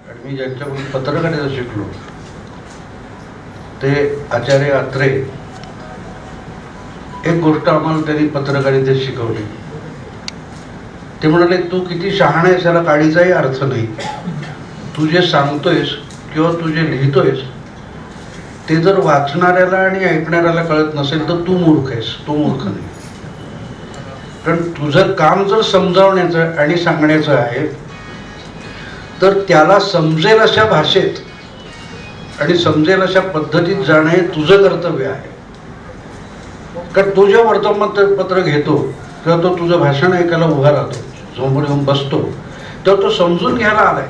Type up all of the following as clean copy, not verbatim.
आणि मी ज्यांच्याकडून पत्रकारिता शिकलो ते आचार्य अत्रे. एक गोष्ट आम्हाला त्यांनी पत्रकारितेत शिकवली. ते म्हणाले, तू किती शहाणा आहेस याला काडीचाही अर्थ नाही. तू जे सांगतोयस किंवा तू जे लिहितोयस ते जर वाचणाऱ्याला आणि ऐकणाऱ्याला कळत नसेल तर तू मूर्ख आहेस, तो मूर्ख नाही. कारण तुझं काम जर समजावण्याचं आणि सांगण्याचं आहे तर त्याला समजेल अशा भाषेत आणि समजेल अशा पद्धतीत जाणं हे तुझं कर्तव्य आहे. कारण तो जेव्हा वर्तमानपत्र घेतो किंवा तो तुझं भाषण ऐकायला उभा राहतो, समोर येऊन बसतो, तेव्हा तो समजून घ्यायला आलाय.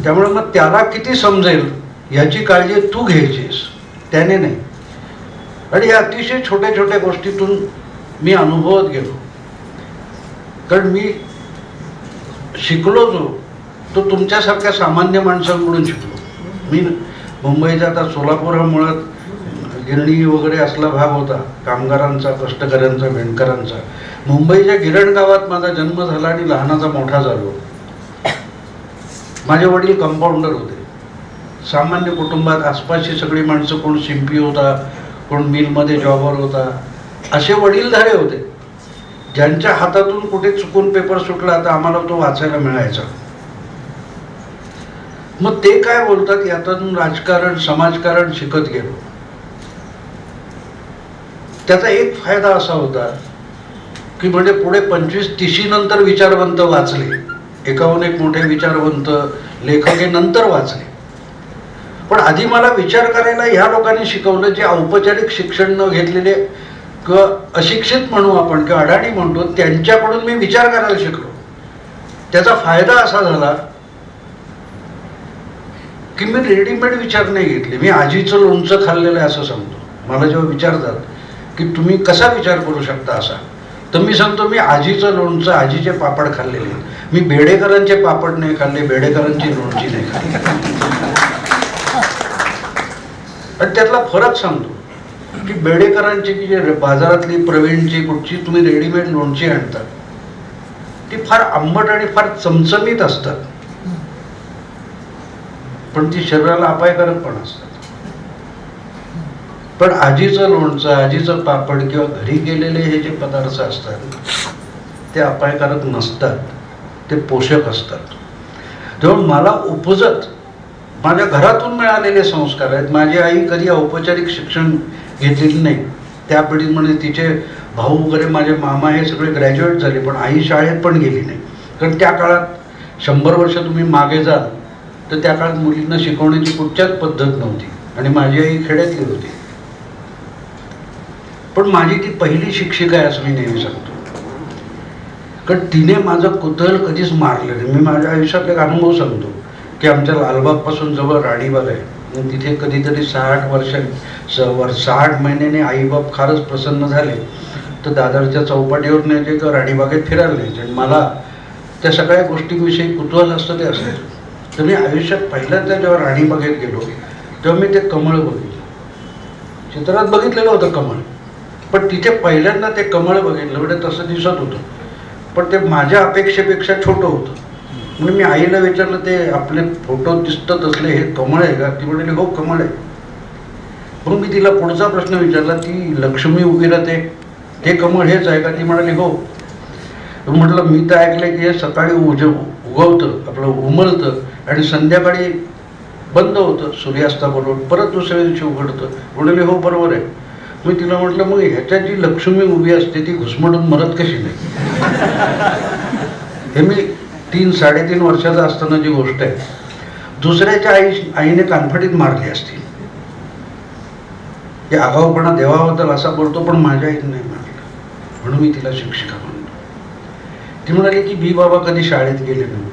त्यामुळे मग त्याला किती समजेल याची काळजी तू घ्यायचीस, त्याने नाही. आणि या अतिशय छोट्या छोट्या गोष्टीतून मी अनुभवत गेलो. कारण मी शिकलो जो तो तुमच्यासारख्या सामान्य माणसांकडून शिकलो. मी मुंबईचा, आता सोलापूर हा मुळात गिरणी वगैरे असला भाग होता, कामगारांचा, कष्टकऱ्यांचा, विणकरांचा. मुंबईच्या गिरण गावात माझा जन्म झाला आणि लहानाचा मोठा झालो. माझे वडील कंपाऊंडर होते. सामान्य कुटुंबात आसपासची सगळी माणसं, कोण शिंपी होता, कोण मिलमध्ये जॉबवर होता, असे वडीलधारे होते ज्यांच्या हातातून कुठे चुकून पेपर सुटला तर आम्हाला तो वाचायला मिळायचा. मग ते काय बोलतात यातून राजकारण, समाजकारण शिकत गेलो. त्याचा एक फायदा असा होता की म्हणजे पुढे 25-30 नंतर विचारवंत वाचले, एकाहून एक मोठे विचारवंत लेखक हे नंतर वाचले. पण आधी मला विचार करायला ह्या लोकांनी शिकवलं जे औपचारिक शिक्षण न घेतलेले किंवा अशिक्षित म्हणू आपण किंवा अडाणी म्हणतो, त्यांच्याकडून मी विचार करायला शिकलो. त्याचा फायदा असा झाला की मी रेडीमेड विचार नाही घेतले. मी आजीचं लोणचं खाल्लेलं आहे असं सांगतो. मला जेव्हा विचारतात की तुम्ही कसा विचार करू शकता असा, तर मी सांगतो मी आजीचं लोणचं, आजीचे पापड खाल्लेले. मी बेडेकरांचे पापड नाही खाल्ले, बेडेकरांची लोणची नाही खाल्ली. आणि त्यातला फरक सांगतो की बेडेकरांची की जे बाजारातली प्रवीणची कुठची तुम्ही रेडीमेड लोणची आणतात ती फार आंबट आणि फार चमचमीत असतात, पण ती शरीराला अपायकारक पण असतात. पण आजीचं लोणचं, आजीचं पापड किंवा घरी गेलेले हे जे पदार्थ असतात ते अपायकारक नसतात, ते पोषक असतात. तेव्हा मला उपजत माझ्या घरातून मिळालेले संस्कार आहेत. माझी आई कधी औपचारिक शिक्षण घेतलेली नाही. त्या पिढीत म्हणजे तिचे भाऊ वगैरे, माझे मामा हे सगळे ग्रॅज्युएट झाले, पण आई शाळेत पण गेली नाही. कारण त्या काळात 100 वर्ष तुम्ही मागे जाल तर त्या काळात मुलींना शिकवण्याची कुठच्याच पद्धत नव्हती आणि माझी आई खेड्यातली होती. पण माझी ती पहिली शिक्षिका आहे असं मी नेहमी सांगतो. कारण तिने माझं कुतूहल कधीच मारलं नाही. मी माझ्या आयुष्यात एक अनुभव सांगतो की आमच्या लालबागपासून जवळ राणीबाग आहे. तिथे कधीतरी 6-8 महिन्याने आईबाप फारच प्रसन्न झाले तर दादरच्या चौपाटीवर न्यायचे किंवा राणीबागेत फिरायला न्यायचे. आणि मला त्या सगळ्या गोष्टींविषयी कुतूहल असतं ते असायचं. तर मी आयुष्यात पहिल्यांदा जेव्हा राणीबागेत गेलो तेव्हा मी ते कमळ बघितलं. चित्रात बघितलेलं होतं कमळ, पण तिथे पहिल्यांदा ते कमळ बघितलं. म्हणजे तसं दिसत होतं, पण ते माझ्या अपेक्षेपेक्षा छोटं होतं. म्हणून मी आईला विचारलं, ते आपले फोटो दिसतात असले हे कमळ आहे का? ती म्हणाली हो कमळ आहे. मग मी तिला पुढचा प्रश्न विचारला, ती लक्ष्मी उभी राहते ते कमळ हेच आहे का? ती म्हणाली हो. म्हटलं मी तर ऐकलंय की हे सकाळी उगवतं, आपलं उमलतं आणि संध्याकाळी बंद होतं सूर्यास्ताबरोबर, परत दुसऱ्या दिवशी उघडतं. म्हणाले हो बरोबर आहे. मी तिला म्हटलं मग ह्याच्यात जी लक्ष्मी उभी असते ती घुसमटून मरत कशी नाही? हे मी 3-3.5 वर्षाचा असताना जी गोष्ट आहे. दुसऱ्याच्या आईने कानफडीत मारली असती. हे आगाऊपणा देवाबद्दल असा बोलतो, पण माझ्या आईने नाही मारलं, म्हणून मी तिला शिक्षिका म्हणतो. ती म्हणाली की मी बाबा कधी शाळेत गेले नाही,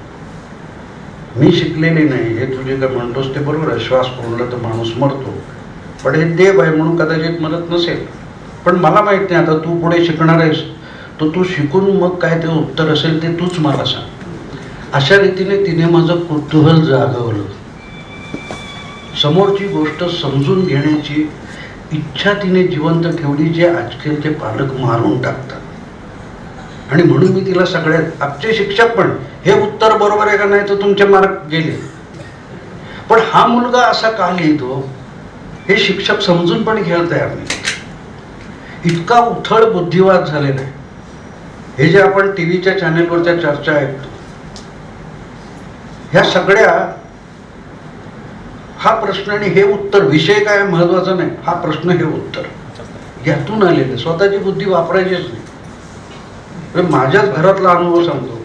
मी शिकलेली नाही. हे तुझे काय म्हणतोस ते बरोबर आहे, श्वास कोंडला तर माणूस मरतो, पण हे देव आहे म्हणून कदाचित मरत नसेल. पण मला माहित नाही, आता तू पुढे शिकणार आहेस तर तू शिकून मग काय ते उत्तर असेल ते तूच मला सांग. अशा रीतीने तिने माझं कुतूहल जागवलं. समोरची गोष्ट समजून घेण्याची इच्छा तिने जिवंत ठेवली, जे आजकालचे पालक मारून टाकतात. आणि म्हणून मी तिला सगळ्यात, आमचे शिक्षक पण हे उत्तर बरोबर आहे का नाही तर तुमचे मार्क गेले, पण हा मुलगा असा का लिहितो हे शिक्षक समजून पण घ्यायला तयार नाही. इतका उथळ बुद्धिवाद झालेला आहे. हे जे आपण टीव्हीच्या चॅनेलवरच्या चर्चा ऐकतो, ह्या सगळ्या हा प्रश्न आणि हे उत्तर, विषय काय महत्वाचा नाही, हा प्रश्न हे उत्तर यातून आलेलं. स्वतःची बुद्धी वापरायचीच नाही. माझ्याच घरातला अनुभव सांगतो.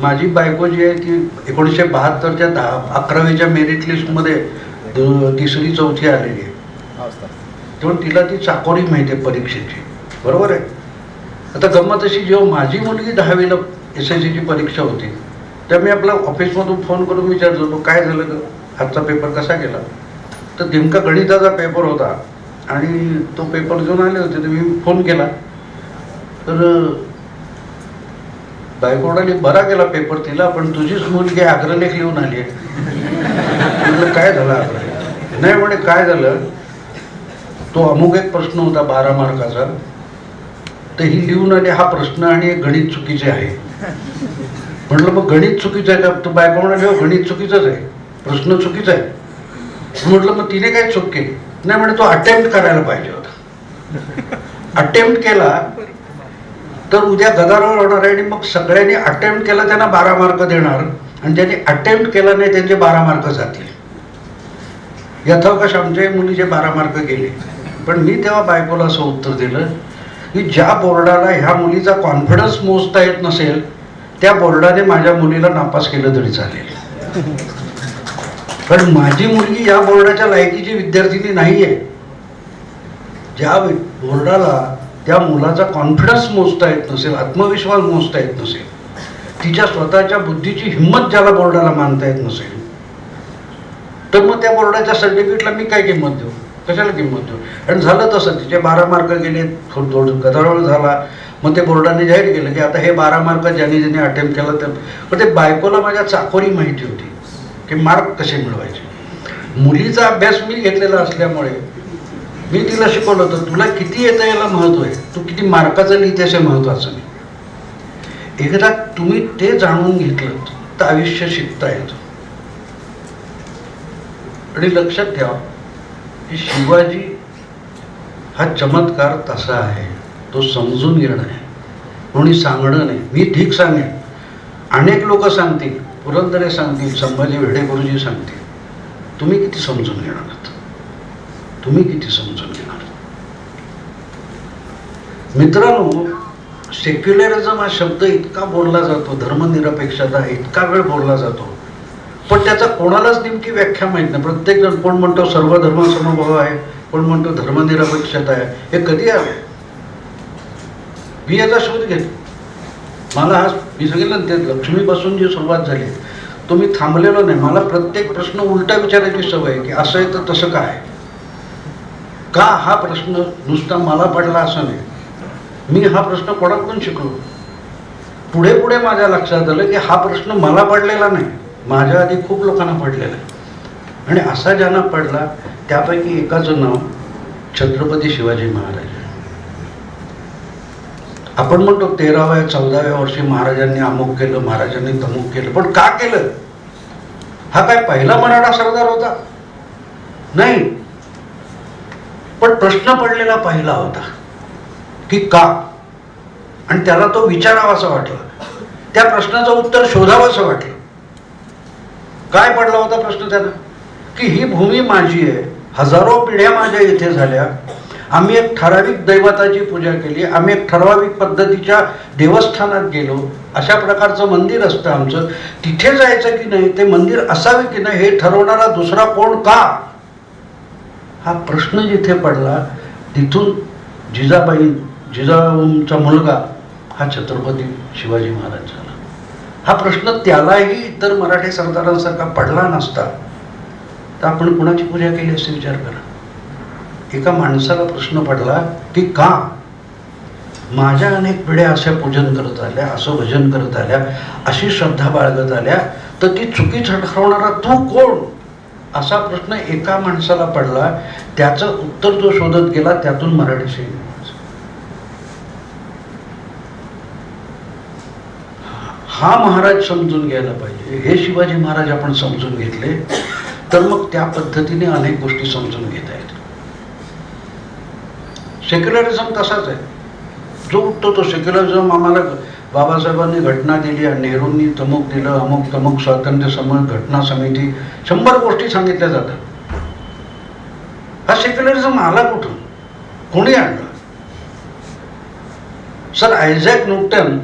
माझी बायको जी आहे ती 1972च्या 11वीच्या मेरिट लिस्टमध्ये 3री 4थी आलेली आहे. तेव्हा तिला ती चाकोरी माहिती आहे परीक्षेची, बरोबर आहे. आता गंमत अशी, जेव्हा माझी मुलगी 10वीला SSCची परीक्षा होती तेव्हा मी आपल्या ऑफिसमधून फोन करून विचारतो, काय झालं ग, आजचा पेपर कसा गेला. तर नेमका गणिताचा पेपर होता आणि तो पेपर घेऊन आले होते. तर मी फोन केला तर बायकोडाने बरा गेला पेपर तिला, पण तुझीच मुलगी अग्रलेख लिहून आली आहे. म्हटलं काय झालं अग्रलेख? नाही म्हणे, काय झालं, तो अमुक एक प्रश्न होता 12 मार्काचा, तर ही लिहून आली हा प्रश्न आणि गणित चुकीचे आहे. म्हटलं मग गणित चुकीचं आहे का? तो बायको म्हणाली हो गणित चुकीचंच आहे, प्रश्न चुकीचा आहे. म्हटलं मग तिने काय चूक केली? नाही म्हणे, तो अटेम्प्ट करायला पाहिजे होता. अटेम्प्ट केला तर उद्या गदारोळ होणार आहे आणि मग सगळ्यांनी अटेम्प्ट केला त्यांना 12 मार्क देणार आणि ज्यांनी अटेम्प्ट केला नाही त्यांचे 12 मार्क जातील. यथावकाश आमच्या मुलीचे 12 मार्क गेले. पण मी तेव्हा बायकोला असं उत्तर दिलं की ज्या बोर्डाला ह्या मुलीचा कॉन्फिडन्स मोजता येत नसेल त्या बोर्डाने माझ्या मुलीला नापास केलं तरी चालेल. कारण माझी मुलगी या बोर्डाच्या लायकीची विद्यार्थिनी नाहीये. ज्या बोर्डाला त्या मुलाचा कॉन्फिडन्स मोजता येत नसेल, आत्मविश्वास मोजता येत नसेल, तिच्या स्वतःच्या बुद्धीची हिंमत ज्याला बोर्डाला मानता येत नसेल, तर मग त्या बोर्डाच्या सर्टिफिकेटला मी काय किंमत देऊ, कशाला किंमत देऊ. आणि झालं तसं, तिचे 12 मार्क गेले, थोडं गदारोळ झाला. मग ते बोर्डाने जाहीर केलं की आता हे 12 मार्क ज्यांनी ज्यांनी अटेम्प्ट केलं तर. पण ते बायकोला माझ्या चाकोरी माहिती होती की मार्क कसे मिळवायचे. मुलीचा अभ्यास मी घेतलेला असल्यामुळे मी तिला शिकवलं होतं, तुला किती येतं याला महत्व आहे, तू किती मार्काचं लिहितेस हे महत्वाचं नाही. एकदा तुम्ही ते जाणून घेतलं तर आयुष्य शिकता येतं. आणि लक्षात ठेवा की शिवाजी हा चमत्कार तसा आहे, तो समजून घेणं आहे, कोणी सांगणं नाही. मी ठीक सांगेन, अनेक लोक सांगतील, पुरंदरे सांगतील, संभाजी भिडे गुरुजी सांगतील, तुम्ही किती समजून घेणार आहात, तुम्ही किती समजून घेणार. मित्रांनो, सेक्युलरिझम हा शब्द इतका बोलला जातो, धर्मनिरपेक्षता इतका वेळ बोलला जातो, पण त्याचा कोणालाच नेमकी व्याख्या माहीत नाही. प्रत्येक जण, कोण म्हणतो सर्वधर्म समभाव आहे, कोण म्हणतो धर्मनिरपेक्षता आहे. हे कधी आहे? मी याचा शोध घेतो. मला आज मी सांगितलं ते लक्ष्मीपासून जी सुरुवात झाली तो मी थांबलेलो नाही. मला प्रत्येक प्रश्न उलटा विचारायची सवय आहे की असं आहे तर तसं काय, का हा प्रश्न नुसता मला पडला असं नाही. मी हा प्रश्न कोणाकडून शिकलो. पुढे पुढे माझ्या लक्षात आलं की हा प्रश्न मला पडलेला नाही, माझ्या आधी खूप लोकांना पडलेला आहे. आणि असा ज्यांना पडला त्यापैकी एकाचं नाव छत्रपती शिवाजी महाराज. आपण म्हणतो 13व्या 14व्या वर्षी महाराजांनी अमुक केलं, महाराजांनी तमुक केलं, पण का केलं? हा काय पहिला मराठा सरदार होता? नाही, पण प्रश्न पडलेला पहिला होता की का, आणि त्याला तो विचारावासा वाटला, त्या प्रश्नाचं उत्तर शोधावंसं वाटलं. काय पडला होता प्रश्न त्याला? की ही भूमी माझी आहे, हजारो पिढ्या माझ्या इथे झाल्या, आम्ही एक ठराविक दैवताची पूजा केली, आम्ही एक ठराविक पद्धतीच्या देवस्थानात गेलो, अशा प्रकारचं मंदिर असतं आमचं, तिथे जायचं की नाही, ते मंदिर असावे की नाही हे ठरवणारा दुसरा कोण का, हा प्रश्न जिथे पडला तिथून जिजाऊंचा मुलगा हा छत्रपती शिवाजी महाराज झाला. हा प्रश्न त्यालाही इतर मराठी सरदारांसारखा पडला नसता तर आपण कुणाची पूजा केली असे विचार करा. एका माणसाला प्रश्न पडला की का माझ्या अनेक पिढ्या अशा पूजन करत आल्या, असं भजन करत आल्या, अशी श्रद्धा बाळगत आल्या, तर ती चुकी ठरवणारा तू कोण, असा प्रश्न एका माणसाला पडला. त्याचं उत्तर जो शोधत गेला त्यातून मराठी सैनिक. हा महाराज समजून घ्यायला पाहिजे. हे शिवाजी महाराज आपण समजून घेतले तर मग त्या पद्धतीने अनेक गोष्टी समजून घेता येतात. सेक्युलरिझम तसाच आहे. जो उठतो तो सेक्युलरिझम आम्हाला बाबासाहेबांनी घटना दिली, नेहरूंनी तमुक दिलं, अमुक तमुक स्वातंत्र्य समर घटना समिती, 100 गोष्टी सांगितल्या जातात. हा सेक्युलरिझम आला कुठून? कोणी आणला? सर आयझॅक न्यूटन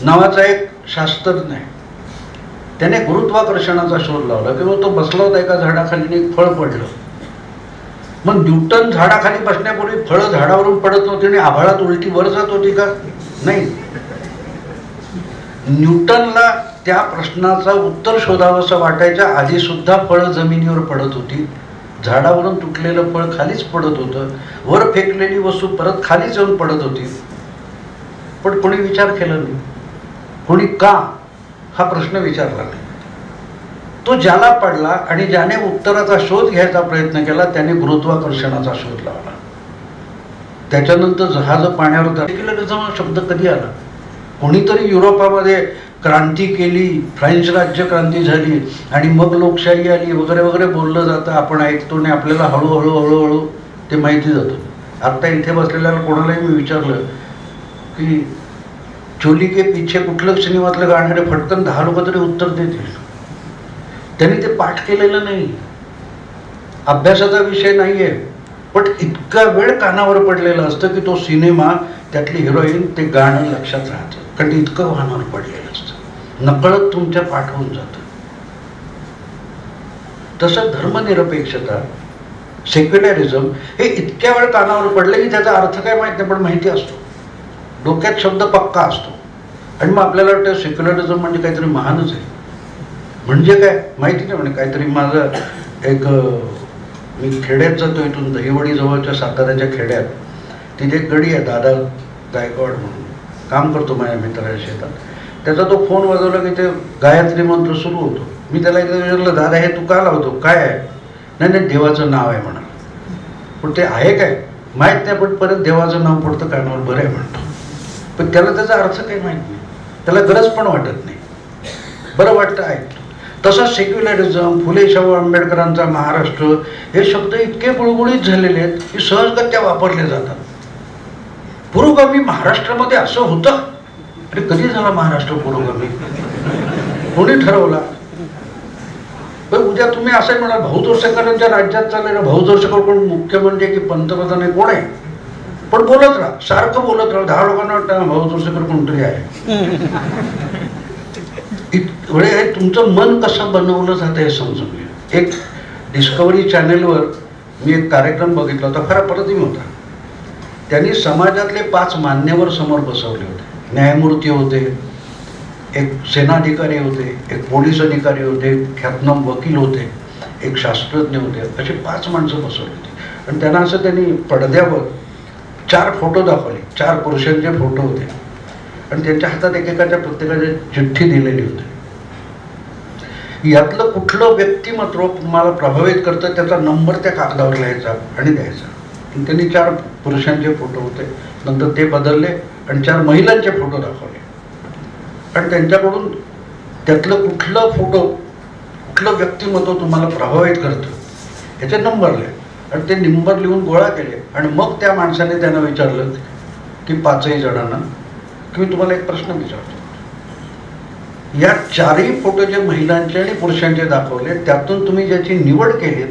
नावाचा एक शास्त्रज्ञ आहे. त्याने गुरुत्वाकर्षणाचा शोध लावला किंवा तो बसला होता एका झाडाखाली, एक फळ पडलं. मग न्यूटन झाडाखाली बसण्यापूर्वी फळं झाडावरून पडत नव्हती आणि आभाळात उलटी वर जात होती का? नाही. न्यूटनला त्या प्रश्नाचं उत्तर शोधावं असं वाटायच्या आधी सुद्धा फळं जमिनीवर पडत होती. झाडावरून तुटलेलं फळ खालीच पडत होतं. वर फेकलेली वस्तू परत खालीच येऊन पडत होती. पण कोणी विचार केला नाही. कोणी का हा प्रश्न विचारला नाही. तो ज्याला पडला आणि ज्याने उत्तराचा शोध घ्यायचा प्रयत्न केला त्याने गुरुत्वाकर्षणाचा शोध लावला. त्याच्यानंतर जहाज पाण्यावर सेक्युलरिझम हा शब्द कधी आला? कोणीतरी युरोपामध्ये क्रांती केली, फ्रेंच राज्य क्रांती झाली आणि मग लोकशाही आली वगैरे वगैरे बोललं जातं. आपण ऐकतो आणि आपल्याला हळूहळू हळूहळू ते माहिती जातं. आत्ता इथे बसलेल्या कोणालाही मी विचारलं की चोली के पीछे कुठलं सिनेमातलं गाणं रे, फटकन 10 लोक तरी उत्तर देतील. त्यांनी ते पाठ केलेलं नाही, अभ्यासाचा विषय नाहीये, पण इतका वेळ कानावर पडलेलं असतं की तो सिनेमा, त्यातली हिरोईन, ते गाणं लक्षात राहतं, कारण इतकं कानावर पडलेलं असतं, नकळत तुमच्या पाठ होऊन जातं. तसं धर्मनिरपेक्षता, सेक्युलरिझम हे इतक्या वेळ कानावर पडलं की त्याचा अर्थ काय माहित नाही, पण माहिती असतो. डोक्यात शब्द पक्का असतो आणि मग आपल्याला वाटतं सेक्युलरिझम म्हणजे काहीतरी महानच आहे. म्हणजे काय माहिती नाही. म्हणजे काहीतरी माझं एक, मी खेड्यात जातो, इथून दहिवडी जवळच्या साताऱ्याच्या खेड्यात, तिथे एक गडी आहे दादा गायकवाड म्हणून, काम करतो माझ्या मित्राच्या शेतात. त्याचा तो फोन वाजवला की ते गायत्री मंत्र सुरू होतो. मी त्याला एकदा विचारलं, दादा हे तू का लावतो, काय आहे? नाही नाही देवाचं नाव आहे म्हणा. पण ते आहे काय माहीत नाही, पण परत देवाचं नाव पडतं कानावर, बरं आहे म्हणतो. पण त्याला त्याचा अर्थ काही माहीत नाही, त्याला गरज पण वाटत नाही, बरं वाटतं ऐकतो. तसं सेक्युलरिझम, फुले शाहू आंबेडकरांचा महाराष्ट्र, हे शब्द इतके गुळगुळीत झालेले आहेत की सहजगत्या वापरले जातात. पुरोगामी महाराष्ट्रामध्ये असं होतं? अरे कधी झाला महाराष्ट्र पुरोगामी? कोणी ठरवला? पण उद्या तुम्ही असं म्हणाल भाऊ जोरसेकरांच्या राज्यात चाललेलं, भाऊ जोरसेकर कोण, मुख्यमंत्री की पंतप्रधान आहे, कोण आहे? पण बोलत राहा, सारखं बोलत राहा. 10 लोकांना वाटतं भाऊ जोरसेकर कोणतरी आहे. हे तुमचं मन कसं बनवलं जातं हे समजून घ्या. एक डिस्कवरी चॅनेलवर मी एक कार्यक्रम बघितला होता, खरा अप्रतिम होता. त्यांनी समाजातले 5 मान्यवर समोर बसवले होते. न्यायमूर्ती होते, एक सेनाधिकारी होते, एक पोलीस अधिकारी होते, ख्यातनाम वकील होते, एक शास्त्रज्ञ होते. असे 5 माणसं बसवली होती आणि त्यांना असं त्यांनी पडद्यावर 4 फोटो दाखवले. 4 पुरुषांचे फोटो होते आणि त्यांच्या हातात एकेकाच्या प्रत्येकाची चिठ्ठी दिलेली होती. यातलं कुठलं व्यक्तिमत्व तुम्हाला प्रभावित करतं त्याचा नंबर त्या कागदावर लिहायचा आणि द्यायचा. त्यांनी 4 पुरुषांचे फोटो होते, नंतर ते बदलले आणि 4 महिलांचे फोटो दाखवले आणि त्यांच्याकडून त्यातलं कुठलं फोटो, कुठलं व्यक्तिमत्व तुम्हाला प्रभावित करतं याचे नंबर लिहिले आणि ते नंबर लिहून गोळा केले. आणि मग त्या माणसाने त्यांना विचारलं की 5ही जणांना की मी तुम्हाला एक प्रश्न विचारतो, या 4ही फोटो जे महिलांचे आणि पुरुषांचे दाखवले त्यातून तुम्ही ज्याची निवड केली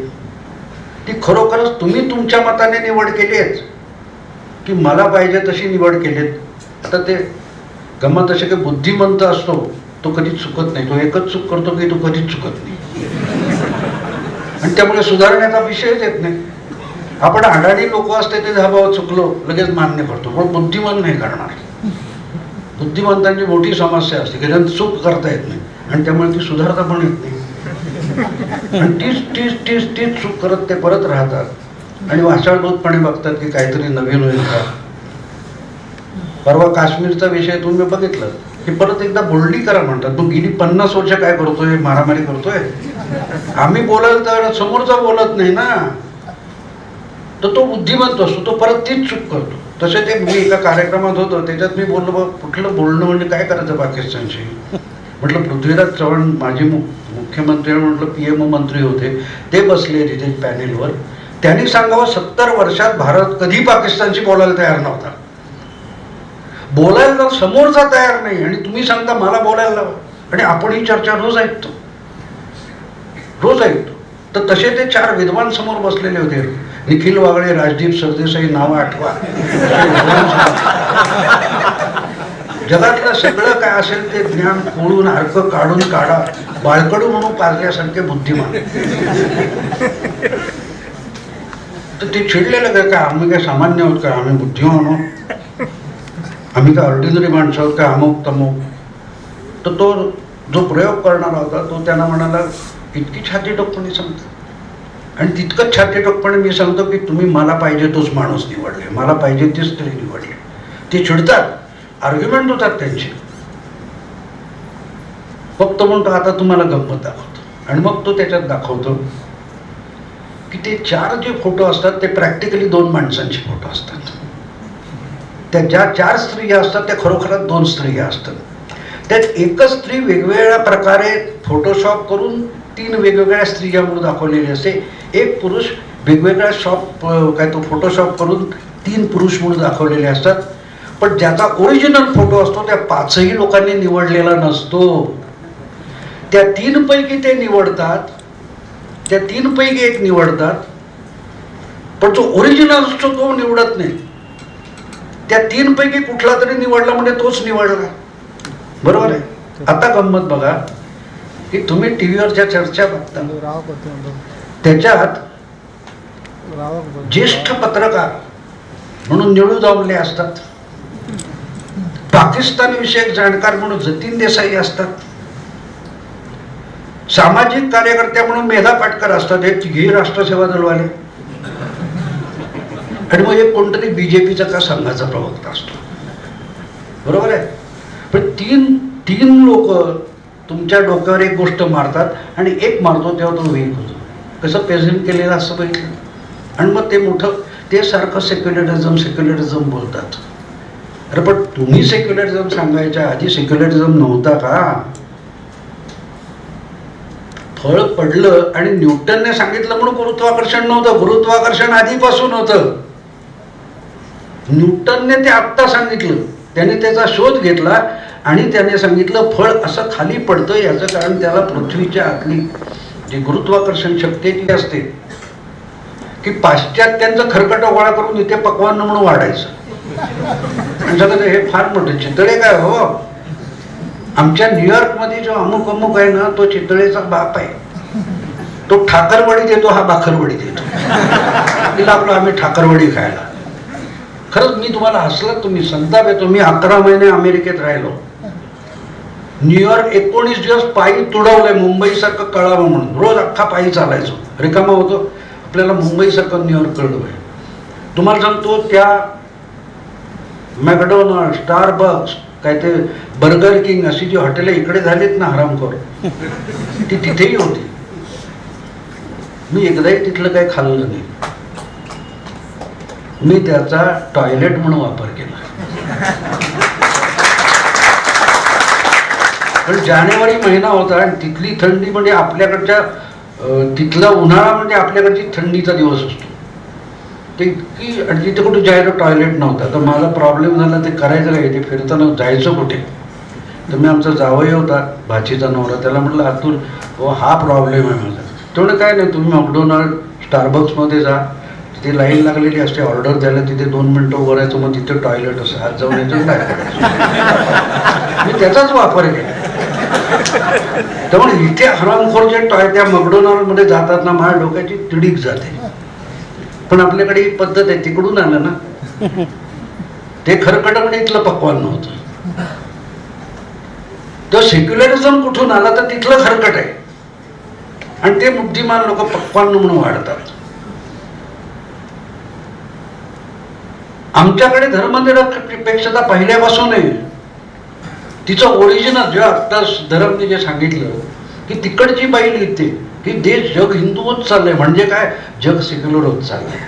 ती खरोखरच तुम्ही तुमच्या मताने निवड केली आहे की मला पाहिजे तशी निवड केलीत? आता ते गमत असे की बुद्धिमंत असतो तो कधीच चुकत नाही, तो एकच चूक करतो की तो कधीच चुकत नाही आणि त्यामुळे सुधारण्याचा विषयच येत नाही. आपण अडाणी लोक असते ते भाव चुकलो लगेच मान्य करतो, पण बुद्धिमान नाही करणार. बुद्धिमंतांची मोठी समस्या असते की त्यांना चूक करता येत नाही आणि त्यामुळे ती सुधारता पण येत नाही आणि तीच चूक करत ते परत राहतात आणि वाचाळबोधपणे बघतात की काहीतरी नवीन होईल का. परवा काश्मीरचा विषय तुम्ही बघितलं की परत एकदा बोलणी करा म्हणतात. मग गेली 50 वर्ष काय करतोय, मारामारी करतोय? आम्ही बोलायला तर समोरचा बोलत नाही ना, तर तो बुद्धिमंत असतो, तो परत तीच चूक करतो. तसे ते मी एका कार्यक्रमात होतो त्याच्यात मी बोललो, कुठलं बोलणं म्हणजे काय करायचं पाकिस्तानशी, म्हटलं पृथ्वीराज चव्हाण माजी मुख्यमंत्री, म्हटलं PM मंत्री होते, ते बसले तिथे पॅनेलवर. त्यांनी सांगावं 70 वर्षात भारत कधी पाकिस्तानशी बोलायला तयार नव्हता. बोलायला समोरचा तयार नाही आणि तुम्ही सांगता मला बोलायला लावा. आणि आपण ही चर्चा रोज ऐकतो. तर तसे ते 4 विद्वान समोर बसलेले होते. निखिल वागळे, राजदीप सरदेसाई, नाव आठवा. जगातलं सगळं काय असेल ते ज्ञान कोळून अर्क काढून काढा, बाळकडू म्हणून पाजल्यासारखे बुद्धिमान. तर ते चिडलेलं काय आम्ही काय सामान्य आहोत का, आम्ही बुद्धिमान आहोत, आम्ही काय ऑर्डिनरी माणसं आहोत का, अमुक तमुक. तर तो जो प्रयोग करणारा होता तो त्यांना म्हणाला, इतकी छाती टोकपणे सांगतो. आणि तितकंच छाती टोकपणे मी सांगतो की तुम्ही मला पाहिजे तोच माणूस निवडले, मला पाहिजे ती स्त्री निवडली. ते चिडतात, आर्ग्युमेंट होतात त्यांचे. फक्त म्हणतो आता तुम्हाला गंमत दाखवतो. आणि मग तो त्याच्यात दाखवतो की ते 4 जे फोटो असतात ते प्रॅक्टिकली 2 माणसांचे फोटो असतात. त्या ज्या 4 स्त्रिया असतात त्या खरोखरच 2 स्त्रिया असतात. त्यात एकच स्त्री वेगवेगळ्या प्रकारे फोटोशॉप करून 3 वेगवेगळ्या स्त्रिया म्हणून दाखवलेली असते. एक पुरुष वेगवेगळ्या फोटोशॉप करून 3 पुरुष म्हणून दाखवलेले असतात. पण ज्याचा ओरिजिनल फोटो असतो त्या 5ही लोकांनी निवडलेला नसतो. त्या 3 पैकी ते निवडतात, त्या 3 पैकी एक निवडतात, पण जो ओरिजिनल असतो तो निवडत नाही. त्या 3 पैकी कुठला तरी निवडला म्हणजे तोच निवडला. बरोबर आहे. आता गंमत बघा की तुम्ही टीव्हीवर ज्या चर्चा बघता त्याच्यात ज्येष्ठ पत्रकार म्हणून निळू दामले असतात, पाकिस्तान विषयक जाणकार म्हणून जतीन देसाई असतात, सामाजिक कार्यकर्त्या म्हणून मेधा पाटकर असतात, हे 3 राष्ट्रसेवा दलवाले. आणि मग एक कोणतरी बीजेपीचा का संघाचा प्रवक्ता असतो. बरोबर आहे. पण 3 लोक तुमच्या डोक्यावर एक गोष्ट मारतात आणि एक मारतो तेव्हा तो वीक होतो. कसं प्रेझेंट केलेलं असं बघितलं. आणि मग ते मोठं ते सारखं सेक्युलरिझम बोलतात. अरे पण तुम्ही सेक्युलरिझम सांगायच्या आधी सेक्युलरिझम नव्हता का? फळ पडलं आणि न्यूटनने सांगितलं म्हणून गुरुत्वाकर्षण नव्हतं. गुरुत्वाकर्षण आधीपासून होतं. न्यूटनने ते आत्ता सांगितलं. त्याने त्याचा शोध घेतला आणि त्याने सांगितलं फळ असं खाली पडतं याचं कारण त्याला पृथ्वीच्या आतली जी गुरुत्वाकर्षण शक्ती ती असते की पाश्चात्यांचं खरकट गोळा करून इथे पक्वान्न म्हणून वाढायचं. हे फार मोठे चितळे काय हो. आमच्या न्यूयॉर्कमध्ये जो अमुक आहे ना तो चितळेचा बाप आहे. तो ठाकरवडी देतो, हा भाकरवडी देतो. तिला आपलं आम्ही ठाकरवडी खायला. खरंच मी तुम्हाला हसलं, तुम्ही संताप येतो. मी 11 महिने अमेरिकेत राहिलो. न्यूयॉर्क 19 दिवस पायी तुडवलंय मुंबईसारखं कळावं म्हणून. रोज अख्खा पायी चालायचो, रिकामा होतो. आपल्याला मुंबईसारखं न्यूयॉर्क कळलं आहे. तुम्हाला सांगतो त्या मॅकडोनल्ड, स्टारबक्स, काय ते बर्गर किंग अशी जी हॉटेलं इकडे झालीत ना हरामखोर, ती तिथेही होती. मी एकदाही तिथलं काही खाल्लं नाही. मी त्याचा टॉयलेट म्हणून वापर केला. पण जानेवारी महिना होता आणि तिथली थंडी म्हणजे आपल्याकडच्या तिथला उन्हाळा म्हणजे आपल्याकडची थंडीचा दिवस असतो. ते इतकी आणि तिथे कुठे जायला टॉयलेट नव्हता. तर माझा प्रॉब्लेम झाला ते करायचं काय, ते फिरताना जायचं कुठे. तर मी आमचा जावई होता भाचीचा नवरा, त्याला म्हटलं अतुल हो हा प्रॉब्लेम आहे माझा. तेवढं काय नाही, तुम्ही मॅकडोनल्ड स्टारबक्समध्ये जा, तिथे लाईन लागलेली असते ऑर्डर द्यायला, तिथे 2 मिनिटं उभं राहायचं, मग तिथे टॉयलेट असं हात जाऊन यायचं काय करायचं. मी त्याचाच वापर केला. त्यामुळे इथे हरामखोर जे त्या मॅकडोनल्डमध्ये जातात ना माझ्या डोक्याची तिडीक जाते. पण आपल्याकडे एक पद्धत आहे, तिकडून आलं ना ते खरकट म्हणजे इथलं पक्वान नव्हतं. तो सेक्युलरिझम कुठून आला तर तिथलं खरकट आहे आणि ते बुद्धिमान लोक पक्वान म्हणून वाढतात. आमच्याकडे धर्मनिरपेक्षता पहिल्यापासून आहे. तिचं ओरिजिनल जे आता धर्मने जे सांगितलं की तिकडची बाई लिहिते की देश जग हिंदू होत चाललंय. म्हणजे काय, जग सेक्युलर होत चाललंय.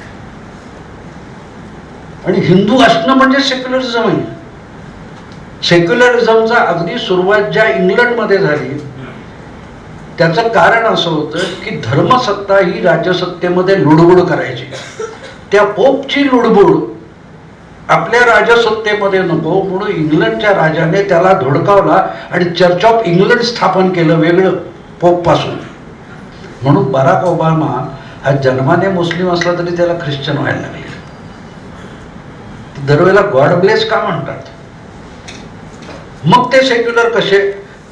आणि हिंदू असणं म्हणजे सेक्युलरिझम आहे. सेक्युलरिझमचा अगदी सुरुवात ज्या इंग्लंडमध्ये झाली त्याचं कारण असं होतं की धर्मसत्ता ही राजसत्तेमध्ये लुडबुड करायची. त्या पोपची लुडबुड आपल्या राजसत्तेमध्ये नको म्हणून इंग्लंडच्या राजाने त्याला धुडकावला आणि चर्च ऑफ इंग्लंड स्थापन केलं वेगळं पोप पासून. म्हणून बराक ओबामा हा जन्माने मुस्लिम असला तरी त्याला ख्रिश्चन व्हायला लागले. दरवेळेला गॉड ब्लेस का म्हणतात. मग ते सेक्युलर कसे,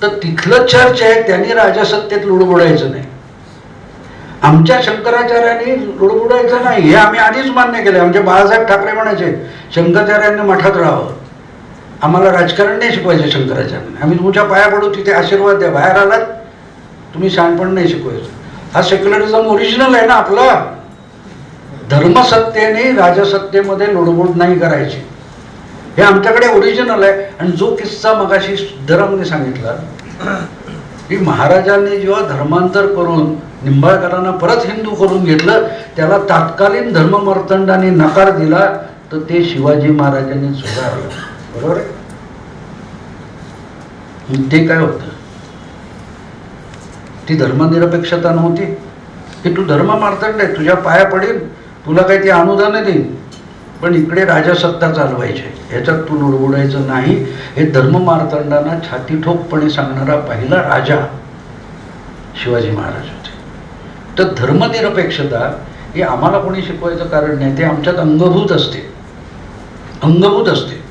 तर तिथलं चर्च आहे त्यांनी राजसत्तेत लुडबुडायचं नाही. आमच्या शंकराचार्यांनी लुडबुडायचं नाही हे आम्ही आधीच मान्य केलं. आमचे बाळासाहेब ठाकरे म्हणायचे शंकराचार्यांनी मठात राहावं, आम्हाला राजकारण नाही शिकवायचे शंकराचार्यांनी, आम्ही तुमच्या पाया पडू तिथे आशीर्वाद द्या, बाहेर आलात तुम्ही शहाणपण नाही शिकवायचं. हा सेक्युलरिझम ओरिजिनल आहे ना आपला. धर्मसत्तेने राजसत्तेमध्ये लुडबुड नाही करायची, हे आमच्याकडे ओरिजिनल आहे. आणि जो किस्सा मगाशी सिद्धरामने सांगितला की महाराजांनी जेव्हा धर्मांतर करून निंबाळकरांना परत हिंदू करून घेतलं, त्याला तात्कालीन धर्ममर्तंडाने नकार दिला, तर ते शिवाजी महाराजांनी सुधारलं. बरोबर आहे. ते काय होतं, ती धर्मनिरपेक्षता नव्हती की तू धर्ममार्तंड आहे, तुझ्या पाया पडेल, तुला काही ती अनुदान देईल, पण इकडे राजसत्ता चालवायची, ह्याच्यात तू लुडबुडायचं नाही. हे धर्ममार्तंडांना छाती ठोकपणे सांगणारा पहिला राजा शिवाजी महाराज होते. तर धर्मनिरपेक्षता हे आम्हाला कोणी शिकवायचं कारण नाही, ते आमच्यात अंगभूत असते, अंगभूत असते.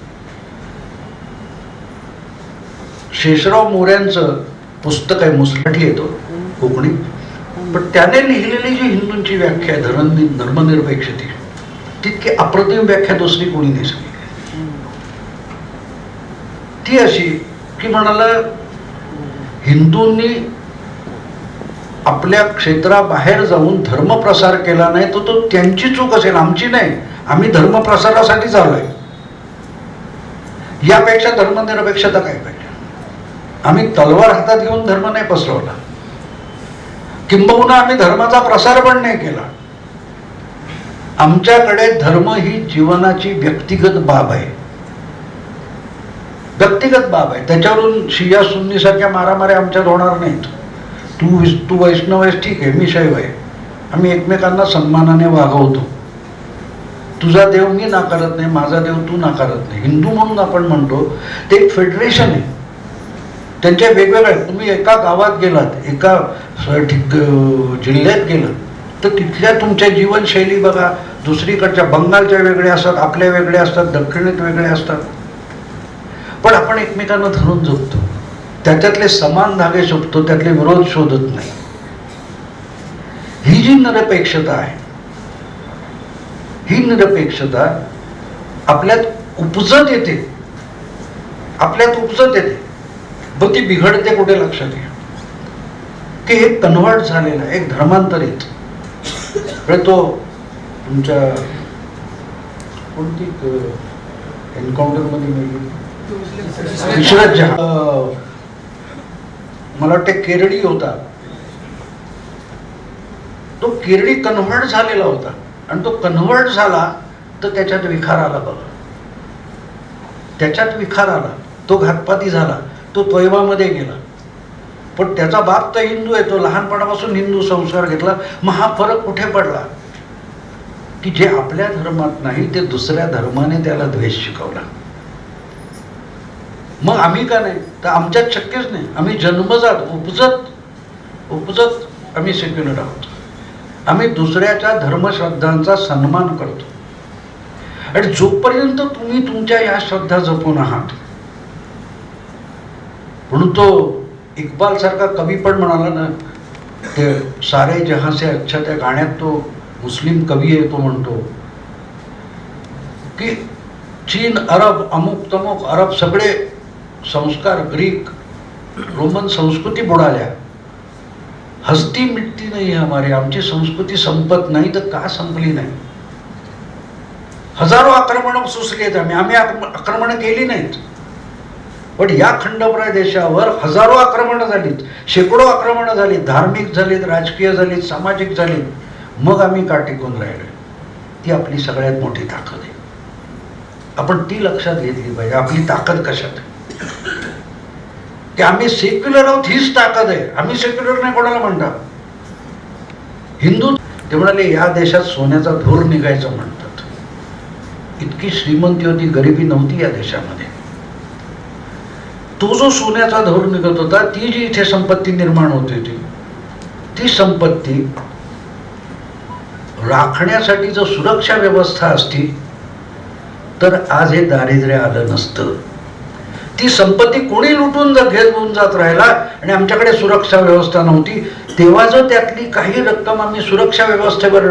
शेषराव मोऱ्यांचं पुस्तक आहे, मुसलठी येतो कोकणी, पण त्याने लिहिलेली जी हिंदूंची व्याख्या आहे धर्मनिरपेक्षते, तितकी अप्रतिम व्याख्या दुसरी कोणी नाही सांगितली. ती अशी की म्हणाला हिंदूंनी आपल्या क्षेत्राबाहेर जाऊन धर्मप्रसार केला नाही तर तो त्यांची चूक असेल, आमची नाही. आम्ही धर्मप्रसारासाठी चाललोय. यापेक्षा धर्मनिरपेक्षता काय पाहिजे. आम्ही तलवार हातात घेऊन धर्म नाही पसरवला, किंबहुना आम्ही धर्माचा प्रसार पण नाही केला. आमच्याकडे धर्म ही जीवनाची व्यक्तिगत बाब आहे, व्यक्तिगत बाब आहे. त्याच्यावरून शिया सुन्नी सारख्या मारामाऱ्या आमच्यात होणार नाहीत. तू वैष्णव आहेस ठीक आहे, मी शैव आहे, आम्ही एकमेकांना सन्मानाने वागवतो. तुझा देव मी नाकारत नाही, माझा देव तू नाकारत नाही. हिंदू म्हणून आपण म्हणतो ते एक फेडरेशन आहे, त्यांच्या वेगवेगळ्या. तुम्ही एका गावात गेलात, एका जिल्ह्यात गेलात तर तिथल्या तुमच्या जीवनशैली बघा, दुसरीकडच्या बंगालच्या वेगळ्या असतात, आपल्या वेगळ्या असतात, दक्षिणेत वेगळ्या असतात, पण आपण एकमेकांना धरून जगतो. त्याच्यातले समान धागे शोधतो, त्यातले विरोध शोधत नाही. ही जी निरपेक्षता आहे, ही निरपेक्षता आपल्यात उपजत येते, आपल्यात उपजत येते. पण ती बिघडते कुठे लक्षात घ्या की हे कन्व्हर्ट झालेलं आहे, एक धर्मांतरित. तो तुमच्या कोणती एन्काउंटर मध्ये इशरत जहां, मला वाटते केरडी होता, तो केरडी कन्व्हर्ट झालेला होता. आणि तो कन्व्हर्ट झाला तर त्याच्यात विखार आला बघा, त्याच्यात विखार आला, तो घातपाती झाला, तो तैवामध्ये गेला. पण त्याचा बाप तर हिंदू आहे, तो लहानपणापासून हिंदू संस्कार घेतला. मग हा फरक कुठे पडला की जे आपल्या धर्मात नाही ते दुसऱ्या धर्माने त्याला द्वेष शिकवला. मग आम्ही का नाही, तर आमच्यात शक्यच नाही. आम्ही जन्मजात उपजत आम्ही सेक्युलर आहोत. आम्ही दुसऱ्याच्या धर्मश्रद्धांचा सन्मान करतो. आणि जोपर्यंत तुम्ही तुमच्या या श्रद्धा जपून आहात, म्हणून तो इक्बाल सारखा कवी पण म्हणाला ना, ते सारे जहां से अच्छा, त्या गाण्यात तो मुस्लिम कवी आहे, तो म्हणतो की चीन, अरब, अमुक तमुक, अरब सगळे संस्कार, ग्रीक रोमन संस्कृती बुडाल्या, हस्ती मिटती नाही हमारी, आमची संस्कृती संपत नाही. तर का संपली नाही? हजारो आक्रमण सुचली आहेत, आम्ही आक्रमण केली नाहीत, पण या खंडप्राय देशावर हजारो आक्रमणं झालीत, शेकडो आक्रमणं झालीत, धार्मिक झालीत, राजकीय झालीत, सामाजिक झालीत. मग आम्ही का टिकून राहिलो? ती आपली सगळ्यात मोठी ताकद आहे. आपण ती लक्षात घेतली पाहिजे. आपली ताकद कशात? की आम्ही सेक्युलर आहोत हीच ताकद आहे, आम्ही सेक्युलर नाही कोणाला म्हणता. हिंदू ते म्हणाले या देशात सोन्याचा धूर निघायचं म्हणतात. इतकी श्रीमंती होती, गरिबी नव्हती या देशामध्ये. तो जो सोन्याचा धूर निघत होता, ती जी इथे संपत्ती निर्माण होत होती, ती संपत्ती राखण्यासाठी जर सुरक्षा व्यवस्था असती तर आज हे दारिद्र्य आलं नसतं. ती संपत्ती कोणी लुटून घेऊन जात राहिला आणि आमच्याकडे सुरक्षा व्यवस्था नव्हती. तेव्हा जर त्यातली काही रक्कम आम्ही सुरक्षा व्यवस्थेवर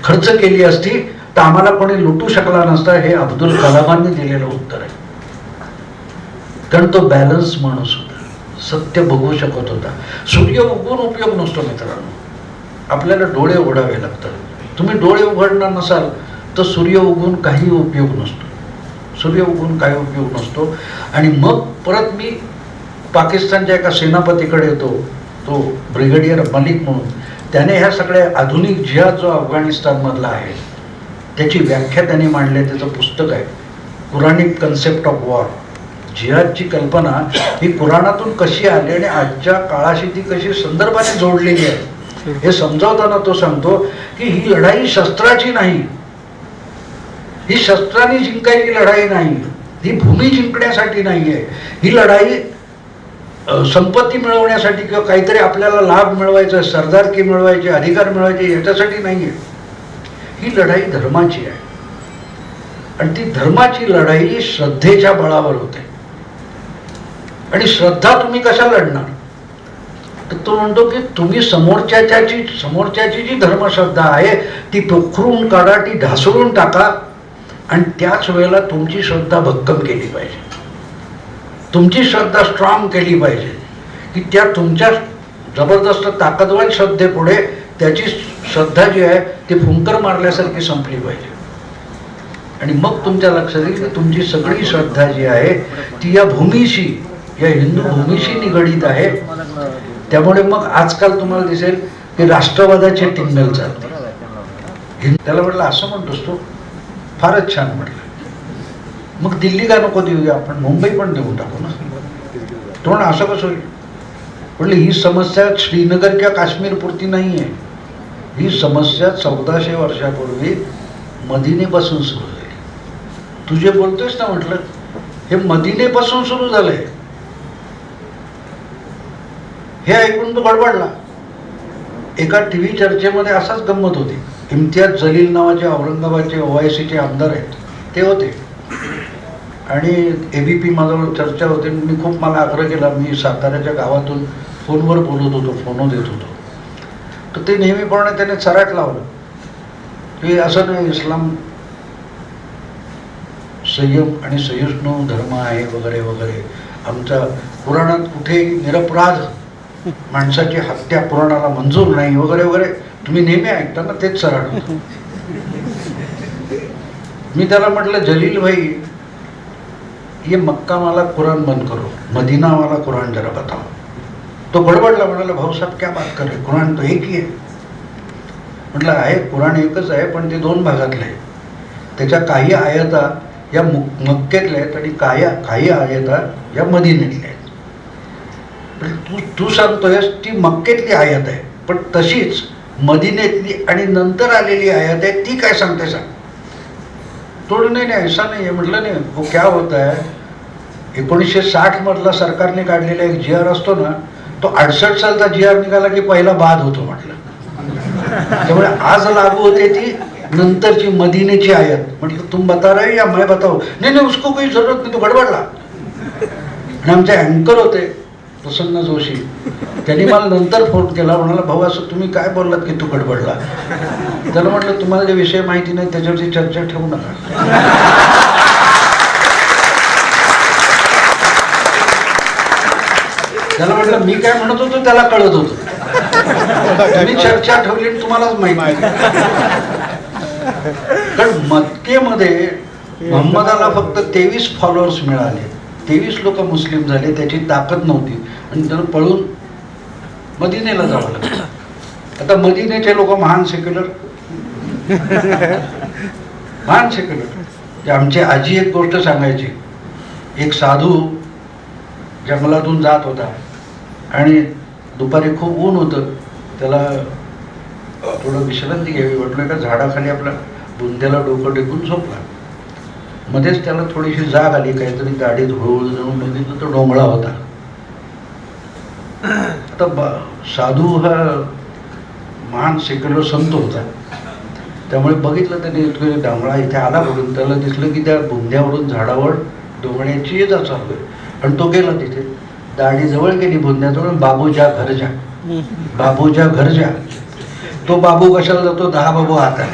खर्च केली असती तर आम्हाला कोणी लुटू शकला नसता. हे अब्दुल कलामांनी दिलेलं उत्तर आहे. कारण तो बॅलन्स माणूस होता, सत्य बघू शकत होता. सूर्य उगवून उपयोग नसतो मित्रांनो, आपल्याला डोळे उघडावे लागतात. तुम्ही डोळे उघडणार नसाल तर सूर्य उगवून काही उपयोग नसतो. सूर्य उगवून काही उपयोग नसतो. आणि मग परत मी पाकिस्तानच्या एका सेनापतीकडे येतो, तो ब्रिगेडियर मलिक म्हणून. त्याने ह्या सगळ्या आधुनिक जिहाद जो अफगाणिस्तानमधला आहे त्याची व्याख्या त्यांनी मांडली. त्याचं पुस्तक आहे कुरानिक कन्सेप्ट ऑफ वॉर. जिहादची कल्पना ही कुराणातून कशी आली आणि आजच्या काळाशी ती कशी संदर्भाने जोडलेली आहे हे समजावताना तो सांगतो की ही लढाई शस्त्राची नाही, ही शस्त्राने जिंकायची लढाई नाही, ही भूमी जिंकण्यासाठी नाही आहे. ही लढाई संपत्ती मिळवण्यासाठी किंवा काहीतरी आपल्याला लाभ मिळवायचा, सरदारकी मिळवायची, अधिकार मिळवायचे याच्यासाठी नाही आहे. ही लढाई धर्माची आहे आणि ती धर्माची लढाई श्रद्धेच्या बळावर होते. आणि श्रद्धा तुम्ही कशा लढणार? तर तो म्हणतो की तुम्ही समोरच्याची जी धर्मश्रद्धा आहे ती पोखरून काढा, ती ढासळून टाका आणि त्याच वेळेला तुमची श्रद्धा भक्कम केली पाहिजे. तुमची श्रद्धा स्ट्रॉंग केली पाहिजे की त्या तुमच्या जबरदस्त ताकदवान श्रद्धेपुढे त्याची श्रद्धा जी आहे ती फुंकर मारल्यासारखी संपली पाहिजे. आणि मग तुमच्या लक्षात येईल की तुमची सगळी श्रद्धा जी आहे ती या भूमीशी, या हिंदू भूमीशी निगडीत आहे. त्यामुळे मग आजकाल तुम्हाला दिसेल की राष्ट्रवादाचे टिंगल चालते. त्याला म्हटलं असं म्हणतोस तू, फारच छान म्हटलं. मग दिल्ली का नको देऊया, आपण मुंबई पण देऊन टाकू ना. तो म्हणा असं कसं होईल? म्हटलं ही समस्या श्रीनगर किंवा काश्मीर पुरती नाही आहे. ही समस्या 1400 वर्षापूर्वी मदिनेपासून सुरू झाली. तू जे बोलतोयस ना म्हटलं हे मदिनेपासून सुरू झालंय. हे ऐकून तो गडबडला. एका टीव्ही चर्चेमध्ये असाच गंमत होती. इम्तियाज जलील नावाचे औरंगाबादचे OICचे आमदार आहेत ते होते आणि ABP माझ्यावर चर्चा होते. मी खूप मला आग्रह केला. मी साताऱ्याच्या गावातून फोनवर बोलत होतो, फोनो देत होतो. तर ते नेहमीप्रमाणे त्याने चराट लावलं की असं नाही, इस्लाम संयम आणि सहिष्णू धर्म आहे वगैरे वगैरे. आमच्या पुराणात कुठे निरपराध माणसाची हत्या पुराणाला मंजूर नाही वगैरे वगैरे. तुम्ही नेहमी ऐकता ना, तेच चराट होतं. मी त्याला म्हटलं जलील भाई ये मक्का वाला कुरान बंद करो, मदीना वाला कुरान जरा बताओ. तो गडबडला, म्हणाला भाऊ साहब क्या बात कर रहे, कुरान तो एक ही आहे. म्हटलं आहे कुराण एकच आहे पण ते 2 भागातलं आहे. त्याच्या काही आयता या मक्केतल्या आहेत आणि काही आयता या मदिनेतल्या आहेत. तू सांगतोयस ती मक्केतली आयत आहे पण तशीच मदिनेतली आणि नंतर आलेली आयत आहे ती काय सांगते सांग. थोडं नाही ऐसा नाही आहे. म्हटलं नाही, वो क्या होता है 1960 मधला सरकारने काढलेला एक GR असतो ना, तो 68 सालचा GR निघाला की पहिला बाद होतो म्हटलं. त्यामुळे आज लागू होते ती नंतरची मदिनेची आयत. म्हटलं तुम बता रहे या मैं बताऊ? नाही नाही उसको कोई जरूरत नाही, तो गडबडला. आणि आमचे अँकर होते प्रसन्न जोशी, त्यांनी मला नंतर फोन केला. म्हणाला भाऊ असं तुम्ही काय बोललात की तू गडबडला? त्याला म्हटलं तुम्हाला जे विषय माहिती नाही त्याच्यावरची चर्चा ठेवू नका. त्याला म्हटलं मी काय म्हणत होतो त्याला कळत होतं, तुम्ही चर्चा ठेवली आणि तुम्हालाच माहिती. कारण मक्केमध्ये मोहम्मदाला फक्त 23 फॉलोअर्स मिळाले, 23 लोक मुस्लिम झाले. त्याची ताकद नव्हती आणि त्यानं पळून मदिनेला जावं लागलं. आता मदिनेचे लोक महान सेक्युलर. आमची आजी एक गोष्ट सांगायची. एक साधू जंगलातून जात होता आणि दुपारी खूप ऊन होतं, त्याला थोडं विश्रांती घ्यावी म्हटलं का झाडाखाली आपला बुंध्याला डोकं टेकून झोपला. मध्येच त्याला थोडीशी जाग आली, काहीतरी दाढीत हळूहळू जाऊन बघितलं तो डोंगळा होता. आता साधू हा महान सेक्युलर संत होता, त्यामुळे बघितलं त्याने डांगळा इथे आला म्हणून त्याला दिसलं की त्या बुंध्यावरून झाडावर डोंगण्याची ये जा चालू आहे. आणि तो गेला तिथे, दाढी जवळ गेली बुंध्याजवळ, बाबूच्या घर जा, बाबूच्या घर जा. तो बाबू कशाला जातो, 10 बाबू हातात.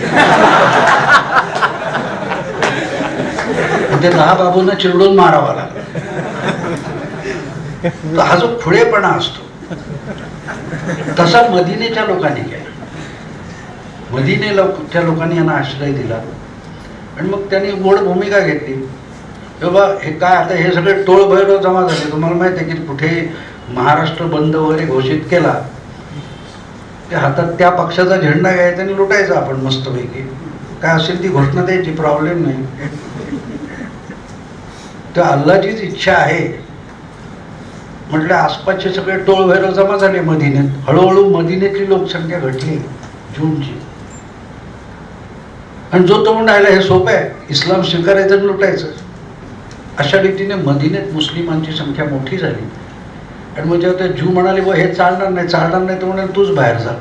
ते 10 बाबूंना चिरडून मारावा लागला. तर हा जो खुळेपणा असतो तसा मदिनेच्या लोकांनी केला. मदिनेच्या लोकांनी यांना आश्रय दिला आणि मग त्यांनी गोड भूमिका घेतली. बाबा हे काय आता हे सगळे टोळ भैरव जमा झाले. तुम्हाला माहिती आहे की कुठे महाराष्ट्र बंद वगैरे घोषित केला ते हातात त्या पक्षाचा झेंडा घ्यायचा आणि लुटायचा आपण मस्तपैकी, काय असेल ती घोषणा द्यायची, प्रॉब्लेम नाही. तर अल्लाचीच इच्छा आहे म्हटलं. आसपासचे सगळे टोळ भैरव जमा झाले मदिनेत. हळूहळू मदिनेतली लोकसंख्या घटली जूनची. आणि जो तो म्हणायला हे सोपं आहे, इस्लाम स्वीकारायचं आणि लुटायचं. अशा रीतीने मदिनेत मुस्लिमांची संख्या मोठी झाली. आणि मग जेव्हा त्या जू म्हणाले व हे चालणार नाही तर म्हणाले तूच बाहेर जा.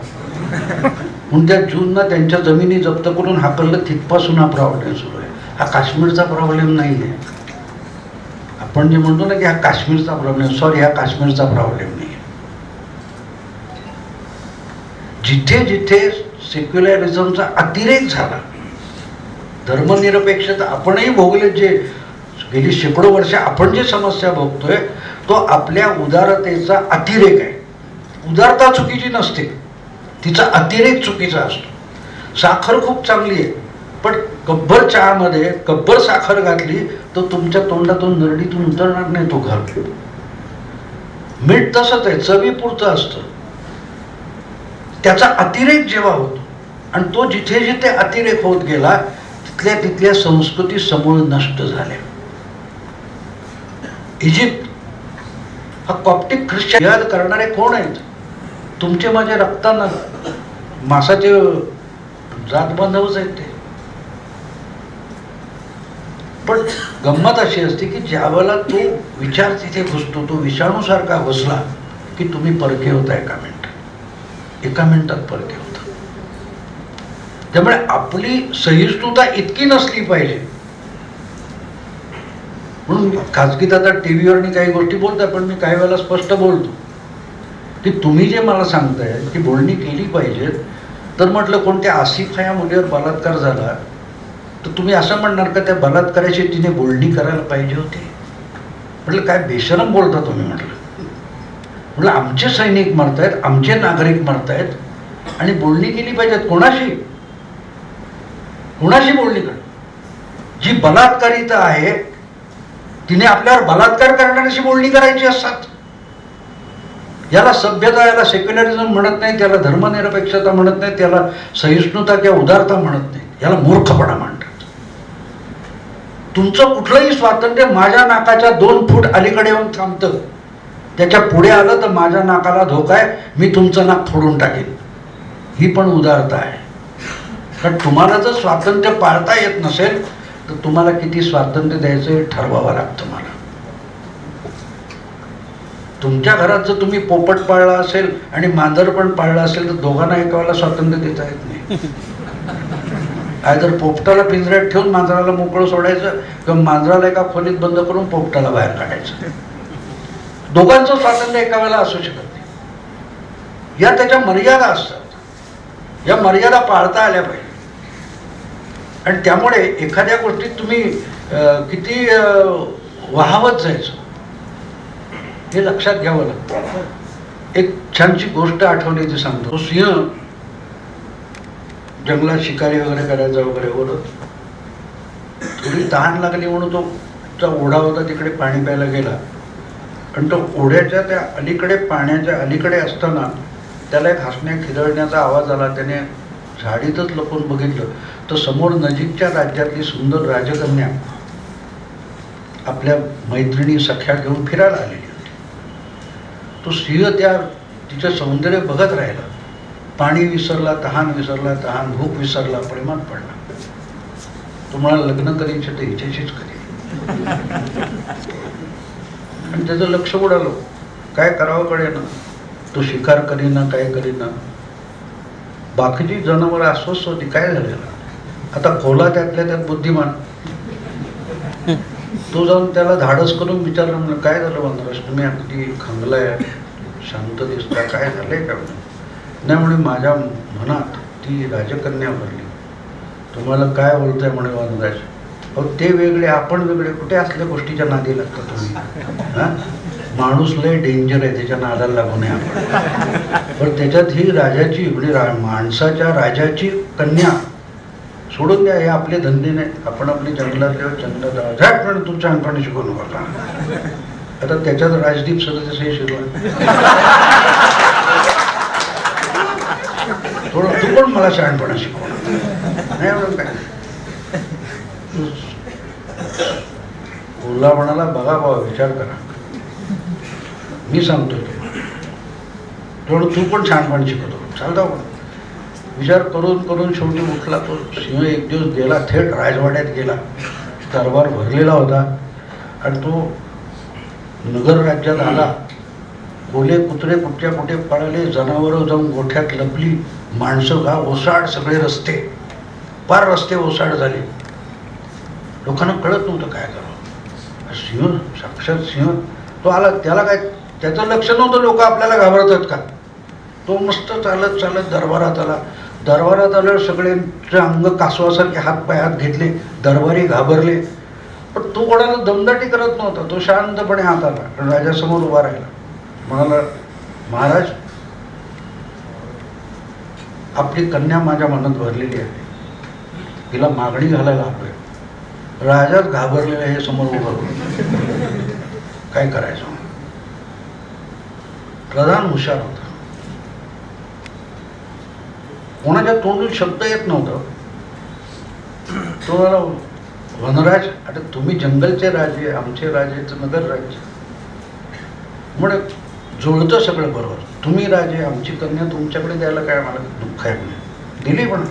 म्हणून त्या जूंना त्यांच्या जमिनी जप्त करून हाकललं. तिथपासून हा प्रॉब्लेम सुरू आहे. हा काश्मीरचा प्रॉब्लेम नाही आहे. आपण जे म्हणतो ना की हा काश्मीरचा प्रॉब्लेम, सॉरी हा काश्मीरचा प्रॉब्लेम नाही. जिथे जिथे सेक्युलरिझमचा अतिरेक झाला, धर्मनिरपेक्षता आपणही भोगले, जे गेली शेकडो वर्ष आपण जे समस्या भोगतोय तो आपल्या उदारतेचा अतिरेक आहे. उदारता चुकीची नसते, तिचा अतिरेक चुकीचा असतो. साखर खूप चांगली आहे, पण कब्बर चहामध्ये कब्बर साखर घातली तर तुमच्या तोंडातून नरडीतून उतरणार नाही तो घर. मीठ तसंच आहे, चवीपुरतं असतं. त्याचा अतिरेक जेव्हा होतो आणि तो जिथे जिथे अतिरेक होत गेला तिथल्या तिथल्या संस्कृती समूळ नष्ट झाल्या. इजिप्त हा कॉप्टिक ख्रिश्चन याद करणारे कोण आहेत? तुमचे माझे रक्ताना मासाचे जात बांधवच आहेत ते. पण गंमत अशी असते की ज्यावेळेला तो विचार तिथे घुसतो, तो विषाणूसारखा घुसला की तुम्ही परके होता एका मिनिटात परके होता. त्यामुळे आपली सहिष्णुता इतकी नसली पाहिजे. म्हणून खाजगीत आता टीव्हीवर काही गोष्टी बोलताय, पण मी काही वेळेला स्पष्ट बोलतो की तुम्ही जे मला सांगताय की बोलणी केली पाहिजेत, तर म्हटलं कोणत्या आसिफा या मुलीवर बलात्कार झाला तर तुम्ही असं म्हणणार का त्या बलात्काराची तिने बोलणी करायला पाहिजे होती? म्हटलं काय बेशरम बोलता तुम्ही. म्हटलं आमचे सैनिक मरतायत, आमचे नागरिक मरतायत आणि बोलणी केली पाहिजेत. कोणाशी बोलणी कर? जी बलात्कारिता आहे तिने आपल्यावर बलात्कार करणाऱ्याशी बोलणी करायची असतात. याला सभ्यता, याला सेक्युलरिझम म्हणत नाही, त्याला धर्मनिरपेक्षता म्हणत नाही, त्याला सहिष्णुता किंवा उदारता म्हणत नाही, याला मूर्खपणा म्हणतात. तुमचं कुठलंही स्वातंत्र्य माझ्या नाकाच्या 2 फूट अलीकडे येऊन थांबतं. त्याच्या पुढे आलं तर माझ्या नाकाला धोका आहे, मी तुमचं नाक फोडून टाकेन. ही पण उदारता आहे. कारण तुम्हाला जर स्वातंत्र्य पाळता येत नसेल तर तुम्हाला किती स्वातंत्र्य द्यायचं हे ठरवावं लागतं. मला तुमच्या घरात जर तुम्ही पोपट पाळला असेल आणि मांजर पण पाळला असेल तर दोघांना एका वेळेला स्वातंत्र्य देता येत नाही. काय तर पोपटाला पिंजऱ्यात ठेवून मांजराला मोकळं सोडायचं किंवा मांजराला एका खोलीत बंद करून पोपटाला बाहेर काढायचं. दोघांचं स्वातंत्र्य एका वेळेला असू शकत नाही. या त्याच्या मर्यादा असतात. या मर्यादा पाळता आल्या पाहिजे. आणि त्यामुळे एखाद्या गोष्टीत तुम्ही किती वाहवत जायचं हे लक्षात घ्यावं लागतं. एक छानशी गोष्ट आठवली ती सांगतो. सिंह जंगलात शिकारी वगैरे करायचा वगैरे बोलत, थोडी तहान लागली म्हणून तो ओढा होता तिकडे पाणी प्यायला गेला. आणि तो ओढ्याच्या त्या अलीकडे, पाण्याच्या अलीकडे असताना त्याला एक हसण्या खिदळण्याचा आवाज आला. त्याने झाडीतच लपून बघितलं तर समोर नजीकच्या राज्यातली सुंदर राजकन्या आपल्या मैत्रिणी सख्या घेऊन फिरायला आलेली होती. तो सिंह त्या तिचं सौंदर्य बघत राहिला. पाणी विसरला, तहान विसरला, तहान भूक विसरला, प्रेमात पडला. तुम्हाला लग्न करायचं तर हिच्याशीच करेल. आणि त्याचं लक्ष उडालं, काय करावं कळेना. तो शिकार करीना, काय करीना. बाकीची जनावरं अस्वस्थ होती, काय झालेलं. आता खोला त्यातल्या त्यात बुद्धिमान. तो जाऊन त्याला धाडस करून विचारलं, म्हणलं काय झालं वनराज, तुम्ही अगदी खंगलाय, शांत दिसता, काय झालंय का. नाही म्हणे, माझ्या मनात ती राजकन्या भरली. तुम्हाला काय बोलताय म्हणे वनराज. अहो ते वेगळे, आपण वेगळे, कुठे असल्या गोष्टीच्या नादी लागता तुम्ही. हा, माणूस लय डेंजर आहे, त्याच्या नादाला लागू नये आपण. पण त्याच्यात ही राजाची म्हणजे माणसाच्या राजाची कन्या सोडून द्या, हे आपले धंदे नाही. आपण आपली जंगलात जंगलात झाट पण तू छानपणे शिकवू नका. आता त्याच्यात राजदीप सगळं हे शिकवलं. थोडं तू पण मला शहाणपणा शिकवणार नाही एवढं काय. बोलला म्हणाला, बघा बाबा विचार करा, मी सांगतोय थोडं तू पण छानपण शिकवतो, चालता पण. विचार करून करून शेवटी उठला तो सिंह. एक दिवस गेला, थेट राजवाड्यात गेला. दरबार भरलेला होता आणि तो नगर राज्यात आला. कोले कुत्रे कुठच्या कुठे पळाले, जनावरं जाऊन गोठ्यात लपली, माणसं गाव ओसाड, सगळे रस्ते पार रस्ते ओसाड झाले. लोकांना कळत नव्हतं काय करावं. सिंह, साक्षात सिंह तो आला. त्याला काय, त्याचं लक्ष नव्हतं लोक आपल्याला घाबरतात का. तो मस्त चालत चालत दरबारात आला. दरबारात आल्यावर सगळ्यांचे अंग कासवासारखे हात पाय हात घेतले, दरबारी घाबरले. पण तो कोणाला दमदाटी करत नव्हता. तो शांतपणे हात आला, राजासमोर उभा राहिला. म्हणाला, महाराज आपली कन्या माझ्या मनात भरलेली आहे, तिला मागणी घालायला हवी. राजाच घाबरलेला हे समोर उभं होतं. काय करायचं. प्रधान हुशार होता, कोणाच्या तोंडून शब्द येत नव्हतं. तो मला, वनराज आता तुम्ही जंगलचे राजे, आमचे राजे तर नगर राज्य म्हणे, जुळतं सगळं बरोबर. तुम्ही राजे, आमची कन्या तुमच्याकडे द्यायला काय मला दुःख आहे म्हणे. दिली पण.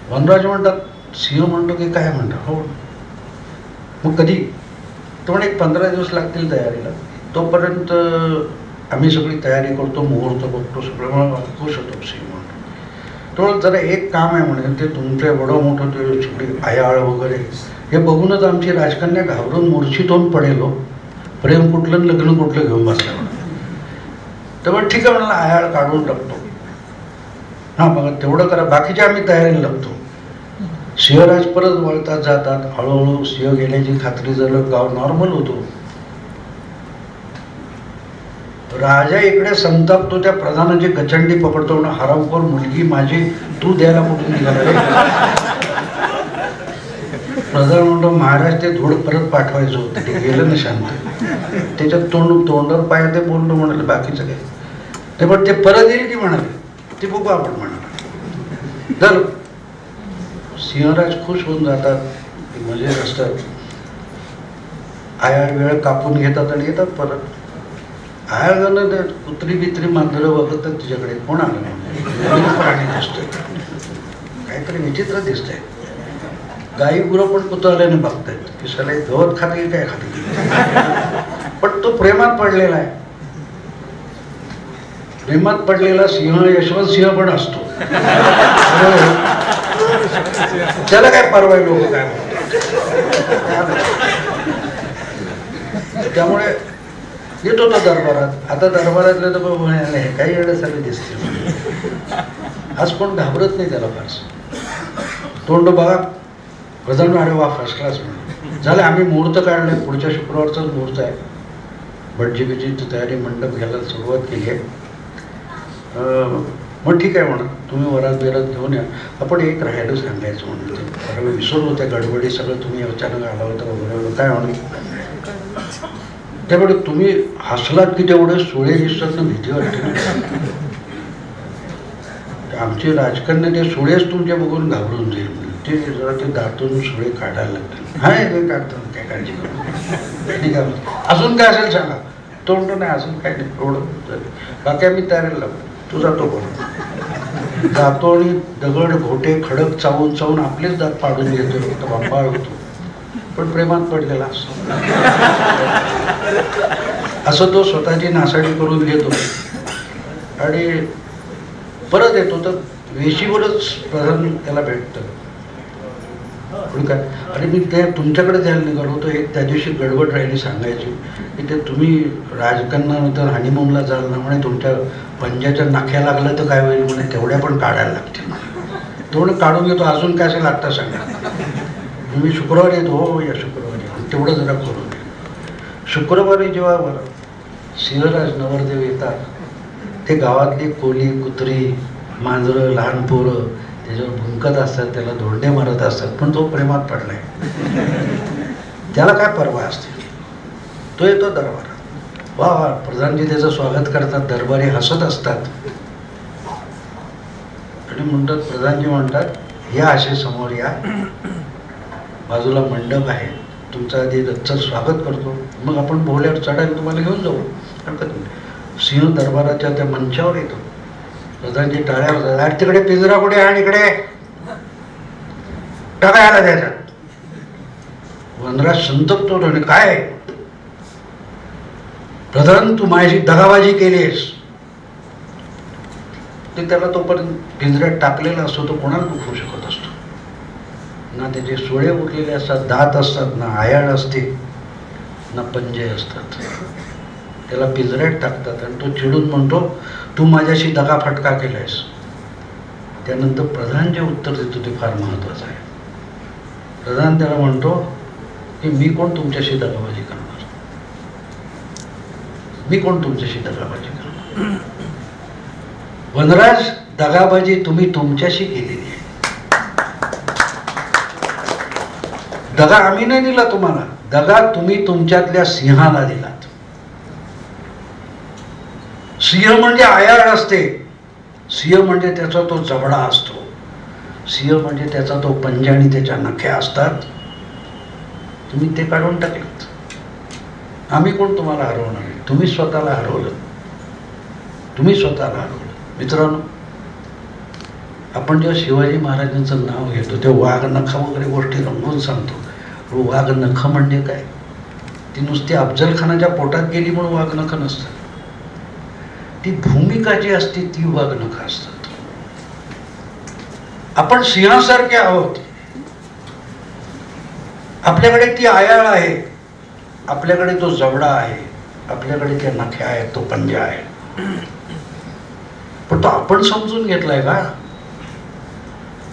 वनराज म्हणतात, सिंह म्हणतो की काय म्हणतात. हो, मग कधी. तो म्हणे 15 दिवस लागतील तयारीला, तोपर्यंत आम्ही सगळी तयारी करतो, मुहूर्त बघतो, सगळं. मला खुश होतो सिंह म्हणतो. तो जरा एक काम आहे म्हणे, ते तुमचे एवढं मोठं ते सगळी आयाळ वगैरे हे बघूनच आमची राजकन्या घाबरून मूर्छित होऊन पडेल. प्रेम कुठलं, लग्न कुठलं घेऊन बसल्या. तर ठीक आहे म्हणाला, आयाळ काढून टाकतो. हां बघा तेवढं करा, बाकीच्या आम्ही तयारीला लागतो. सिंहराज परत वळतात जातात. हळूहळू सिंह गेल्याची खात्री झालं, गाव नॉर्मल होतो. राजा इकडे संतापतो, त्या प्रधानाची गचंडी पकडतो. हरामखोर मुलगी माझी तू द्यायला कुठून निघाला. प्रधान म्हणतो, महाराज ते धूळ परत पाठवायचं होतं, ते गेलं ना शांत. त्याच्यात तोंडावर पाय ते बोललो म्हणाले, बाकीचं काय ते. पण ते परत येईल की म्हणाले, ते बघू आपण म्हणाले. तर सिंहराज खुश होऊन जातात, म्हणजे असतात. आयाळ वेळ कापून घेतात आणि येतात परत. आयाळ झालं ते कुत्री बित्री मांजरं बघतात तिच्याकडे, कोण आलं प्राणी दिसतोय, काहीतरी विचित्र दिसतंय. गाई गुरं पण कुतूहलाने बघतायत की सला गवत खाते काय खाते. पण तो प्रेमात पडलेला आहे. प्रेमात पडलेला सिंह यशवंत सिंह पण असतो. त्याला काय परवा आहे लोक काय म्हणतात. त्यामुळे येत होता दरबारात. आता दरबारातले तर म्हणाले, हे काही येण्यासारखे दिसते. आज कोण घाबरत नाही त्याला फारस. तोंड बघा. प्रधान, अरे वा फर्स्ट क्लास म्हणून झालं. आम्ही मुहूर्त काढले, पुढच्या शुक्रवारचाच मुहूर्त आहे. भटजी बिजीची तयारी, मंडप घ्यायला सुरुवात केली आहे. मग ठीक आहे म्हणा, तुम्ही वरात बिरात घेऊन या. आपण एक राहायला सांगायचं म्हणून ते खरं मी विसरलो, त्या गडबडी सगळं तुम्ही अचानक आला होता वगैरे काय म्हणून. त्यामुळे तुम्ही हसलात की तेवढे सुळे दिसतात ना, भीती वाटते. आमची राजकन्या ते सुळेच तुमच्या बघून घाबरून जाईल. ते जरा ते दातून सुळे काढायला लागतील. हा हे काढतात, काय काळजी करू. ठीक आहे, अजून काय असेल सांगा. तो म्हणतो नाही असं काही नाही, एवढं बाकी आम्ही तयारीला लागतो, तू जातो बरोबर. जातो आणि दगड घोटे खडक चावून चावून आपलेच दात पाडून घेतो, तो बांबाळ होतो, पण प्रेमात पडलेला असतो. असं तो स्वतःची नासाडी करून घेतो आणि परत येतो तर वेशीवरच प्रधान त्याला भेटतं. पण काय, आणि मी ते तुमच्याकडे द्यायला निघालो होतो. एक त्या दिवशी गडबड राहिली सांगायची की ते तुम्ही राजकन्यानंतर हनीमूनला जाल ना म्हणे, तुमच्या पंजाच्या नाख्या लागलं तर काय होईल म्हणे, तेवढ्या पण काढायला लागतील म्हणे. तेवढं काढून घेतो, अजून काय असेल लागतं सांगा. मी शुक्रवारी येतो, हो या शुक्रवारी, तेवढं जरा करून घे. शुक्रवारी जेव्हा सिंहराज नवरदेव येतात, ते गावातली कोली कुत्री मांजरं लहान पोरं त्याच्यावर भुंकत असतात, त्याला धोंडे मारत असतात, पण तो प्रेमात पडलाय. त्याला काय परवा असते. तो येतो दरबारात, वा वा प्रधानजी त्याचं स्वागत करतात, दरबारी हसत असतात आणि म्हणतात, प्रधानजी म्हणतात या असे समोर या, बाजूला मंडप आहे, तुमचं आधी रच्चर स्वागत करतो, मग आपण बोहल्यावर चढायला तुम्हाला घेऊन जाऊ. हरकत नाही. सिंह दरबाराच्या त्या मंचावर येतो. प्रधानजी टाळ्या होतात, तिकडे पिंजरा कुठे आणि इकडे टाकायला द्यायचा. वनराज संतप्तो आणि काय प्रधान तू माझी दगाबाजी केलीस. ते त्याला तोपर्यंत पिंजऱ्यात टाकलेला असतो, तो कोणाला दुखवू शकत असतो. ना त्याचे सोळे उठलेले असतात, दात असतात, ना आयाळ असते, ना पंजे असतात. त्याला पिंजऱ्यात टाकतात आणि तो चिडून म्हणतो, तू माझ्याशी दगा फटका केलायस. त्यानंतर प्रधान जे उत्तर देतो ते फार महत्वाचं आहे. प्रधान त्याला म्हणतो की मी कोण तुमच्याशी दगाबाजी करणार, मी कोण तुमच्याशी दगाबाजी करणार. वनराज दगाबाजी तुम्ही तुमच्याशी केलेली आहे, दगा आम्ही नाही दिला तुम्हाला, दगा तुम्ही तुमच्यातल्या सिंहाला दिलात. सिंह म्हणजे आयाळ असते, सिंह म्हणजे त्याचा तो जबडा असतो, सिंह म्हणजे त्याचा तो पंजा आणि त्याच्या नख्या असतात. तुम्ही ते काढून टाकलेत. आम्ही कोण तुम्हाला हरवणार, तुम्ही स्वतःला हरवलं, तुम्ही स्वतःला हरवलं. मित्रांनो, आपण जेव्हा शिवाजी महाराजांचं नाव घेतो तेव्हा वाघ नख वगैरे गोष्टी रंगवून सांगतो. वाघ नख म्हणजे काय, ती नुसती अफजल खानाच्या पोटात गेली म्हणून वाघ नख नसतात. ती भूमिका जी असते ती वाघ नख असतात. आपण सिंहासारखे आहोत, आपल्याकडे ती आयाळ आहे, आपल्याकडे तो जबडा आहे, आपल्याकडे त्या नख्या आहेत, तो पंजा आहे, पण तो आपण समजून घेतलाय का.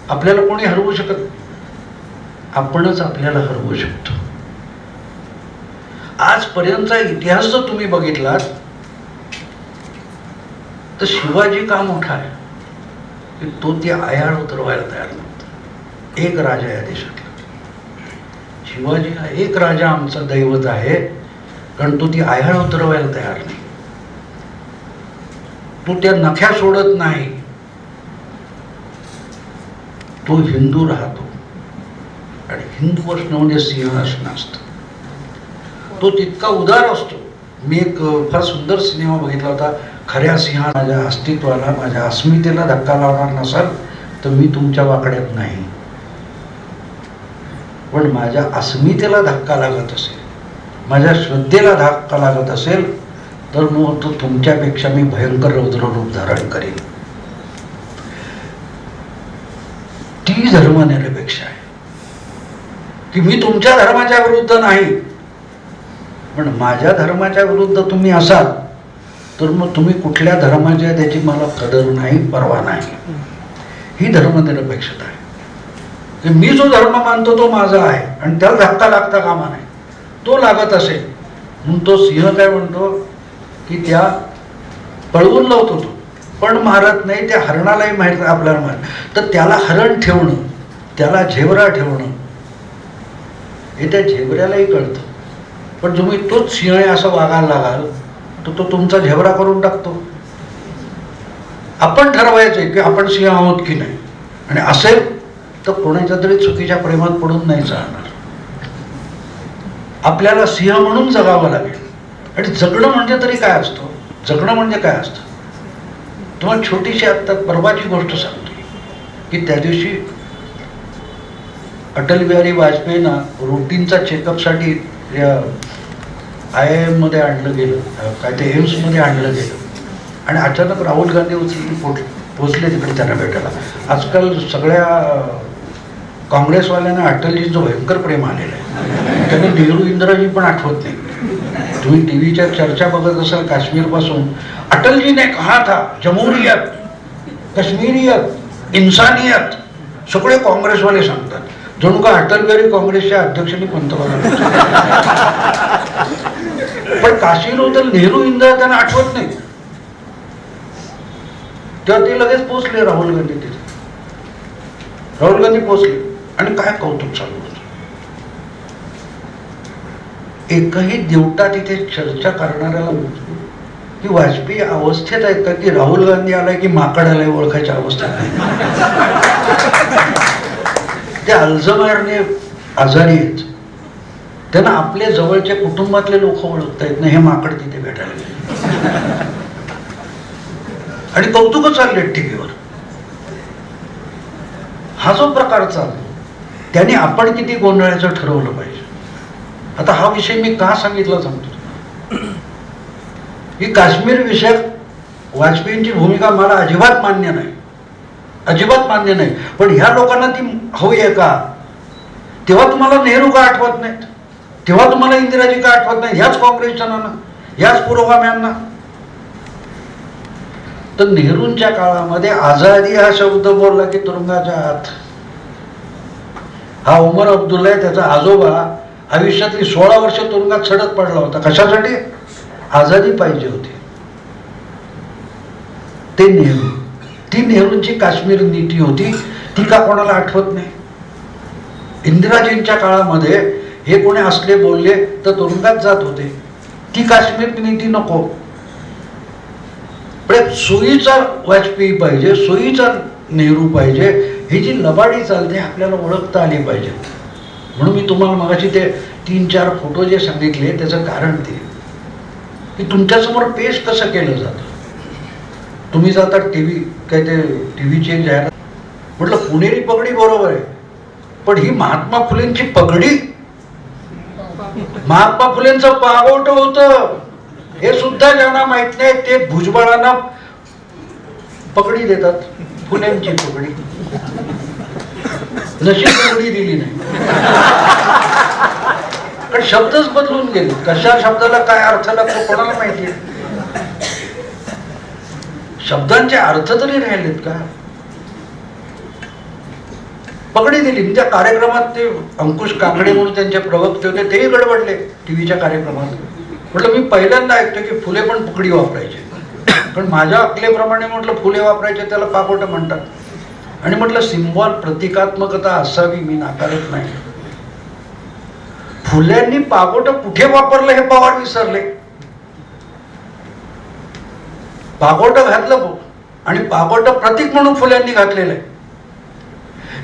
आपल्याला कोणी हरवू शकत, आपणच आपल्याला हरवू शकतो. आजपर्यंतचा इतिहास जर तुम्ही बघितलात तर शिवाजी का मोठा आहे की तो ती आयाळ उतरवायला तयार नव्हता. एक राजा या देशातला शिवाजी हा एक राजा आमचा दैवत आहे, कारण तो ती आयाळ उतरवायला तयार नाही. तो त्या नख्या सोडत नाही, तो हिंदू राहतो आणि हिंदू असणं म्हणजे सिंह असणं असतं. तो तितका उदार असतो. मी एक फार सुंदर सिनेमा बघितला होता, खऱ्या सिंहा माझ्या अस्तित्वाला माझ्या अस्मितेला धक्का लावणार नसाल तर मी तुमच्या वाकड्यात नाही, पण माझ्या अस्मितेला धक्का लागत असेल, माझ्या श्रद्धेला धक्का लागत असेल तर मग तो तुमच्यापेक्षा मी भयंकर रौद्ररूप धारण करेन. ती धर्मनिरपेक्ष आहे की मी तुमच्या धर्माच्या विरुद्ध नाही, पण माझ्या धर्माच्या विरुद्ध तुम्ही असाल तर मग तुम्ही कुठल्या धर्माचे आहे त्याची मला कदर नाही, परवा नाही. ही धर्मनिरपेक्षता आहे की मी जो धर्म मानतो तो माझा आहे आणि त्याला धक्का लागता कामा नाही. तो लागत असेल म्हणून तो सिंह काय म्हणतो की त्या पळवून लावतो तो, पण मारत नाही. त्या हरणालाही माहित आपल्याला माहित, तर त्याला हरण ठेवणं, त्याला झेवरा ठेवणं हे त्या झेवऱ्यालाही कळतं. पण तुम्ही तोच सिंह आहे असं वागायला लागाल तर तो तुमचा झेवरा करून टाकतो. आपण ठरवायचं की आपण सिंह आहोत की नाही, आणि असेल तर कोणाच्या तरी चुकीच्या प्रेमात पडून नाही चालणार. आपल्याला सिंह म्हणून जगावं लागेल आणि जगणं म्हणजे तरी काय असतं? जगणं म्हणजे काय असतं? तुम्हाला छोटीशी आत्ता परवाची गोष्ट सांगतो की त्या दिवशी अटल बिहारी वाजपेयींना रुटीनचा चेकअपसाठी IIM मध्ये आणलं गेलं, काय ते एम्स मध्ये आणलं गेलं, आणि अचानक राहुल गांधी उचलून पोचले तिकडे त्यांना भेटायला. आजकाल सगळ्या काँग्रेसवाल्यांना अटलजींचं भयंकर प्रेम आलेलं आहे. त्यांना नेहरू इंदिराजी पण आठवत नाही. तुम्ही टीव्हीच्या चर्चा बघत असाल काश्मीरपासून, अटलजी ने कहा था जमहुरियत, कश्मीरियत, इंसानियत, सगळे काँग्रेसवाले सांगतात. जणू का अटल बिहारी काँग्रेसच्या अध्यक्षांनी पंतप्रधान. पण काश्मीरबद्दल नेहरू इंदिरा त्यांना आठवत नाही. तेव्हा ते लगेच पोचले राहुल गांधी तिथे. राहुल गांधी पोचले आणि काय कौतुक चालू होतं. एकही देवटा तिथे चर्चा करणाऱ्याला की वाजपेयी अवस्थेत आहेत का, की राहुल गांधी आलाय की माकड आलाय ओळखायच्या अवस्थेत नाही. ते अल्झायमरने आजारी आहेत. त्यांना आपल्या जवळच्या कुटुंबातले लोक ओळखता येत नाही. हे माकड तिथे भेटायला गेले आणि कौतुक चालले टीव्हीवर. हा जो प्रकार चालतो त्याने आपण किती गोंधळायचं ठरवलं पाहिजे. आता हा विषय मी का सांगितला सांगतो की काश्मीर विषयक वाजपेयींची भूमिका मला अजिबात मान्य नाही, अजिबात मान्य नाही. पण ह्या लोकांना ती हवी आहे का? तेव्हा तुम्हाला नेहरू का आठवत नाहीत? तेव्हा तुम्हाला इंदिराजी का आठवत नाही? ह्याच काँग्रेसजनांना, ह्याच पुरोगाम्यांना. तर नेहरूंच्या काळामध्ये आझादी हा शब्द बोलला की तुरुंगाच्या आत. हा उमर अब्दुल्ला आहे, त्याचा आजोबा आयुष्यातली 16 वर्ष तुरुंगात सडत पडला होता. कशासाठी? आझादी पाहिजे होती. ते नेहरू, ती नेहरूंची काश्मीर नीती होती. ती का कोणाला आठवत नाही? इंदिराजींच्या काळामध्ये हे कोणी असले बोलले तर तुरुंगात जात होते. ती काश्मीर नीती नको. सोयीचा वाजपेयी पाहिजे, सोयीचा नेहरू पाहिजे. ही जी लबाडी चालते आपल्याला ओळखता आली पाहिजे. म्हणून मी तुम्हाला मगाशी ते 3-4 फोटो जे सांगितले त्याचं कारण ते की तुमच्यासमोर पेश कसं केलं जातं. तुम्ही जाता टीव्ही, काय ते टीव्हीची एक जाहिरात, म्हटलं पुणेरी पगडी बरोबर आहे, पण ही महात्मा फुलेंची पगडी, महात्मा फुलेंचं पागोट होतं हे सुद्धा ज्यांना माहित नाही ते भुजबळांना पगडी देतात. फुलेंची पगडी, नशीब पगडी दिली नाही. कारण शब्दच बदलून गेले. कशा शब्दाला काय अर्थ लागतो कोणाला माहिती आहे? शब्दांचे अर्थ तरी राहिलेत का? पगडी दिली. त्या कार्यक्रमात ते अंकुश काकडे म्हणून त्यांचे प्रवक्ते होते, तेही गडबडले टीव्हीच्या कार्यक्रमात. म्हटलं मी पहिल्यांदा ऐकतो की फुले पण पगडी वापरायचे. पण माझ्या अकलेप्रमाणे म्हटलं फुले वापरायचे त्याला पागोट म्हणतात. आणि म्हटलं सिम्बॉल, प्रतिकात्मकता असावी, मी नाकारत नाही. फुल्यांनी पागोट कुठे वापरलं हे पवार विसरले. पागोट घातलं आणि पागोट प्रतीक म्हणून फुल्यांनी घातलेलं आहे.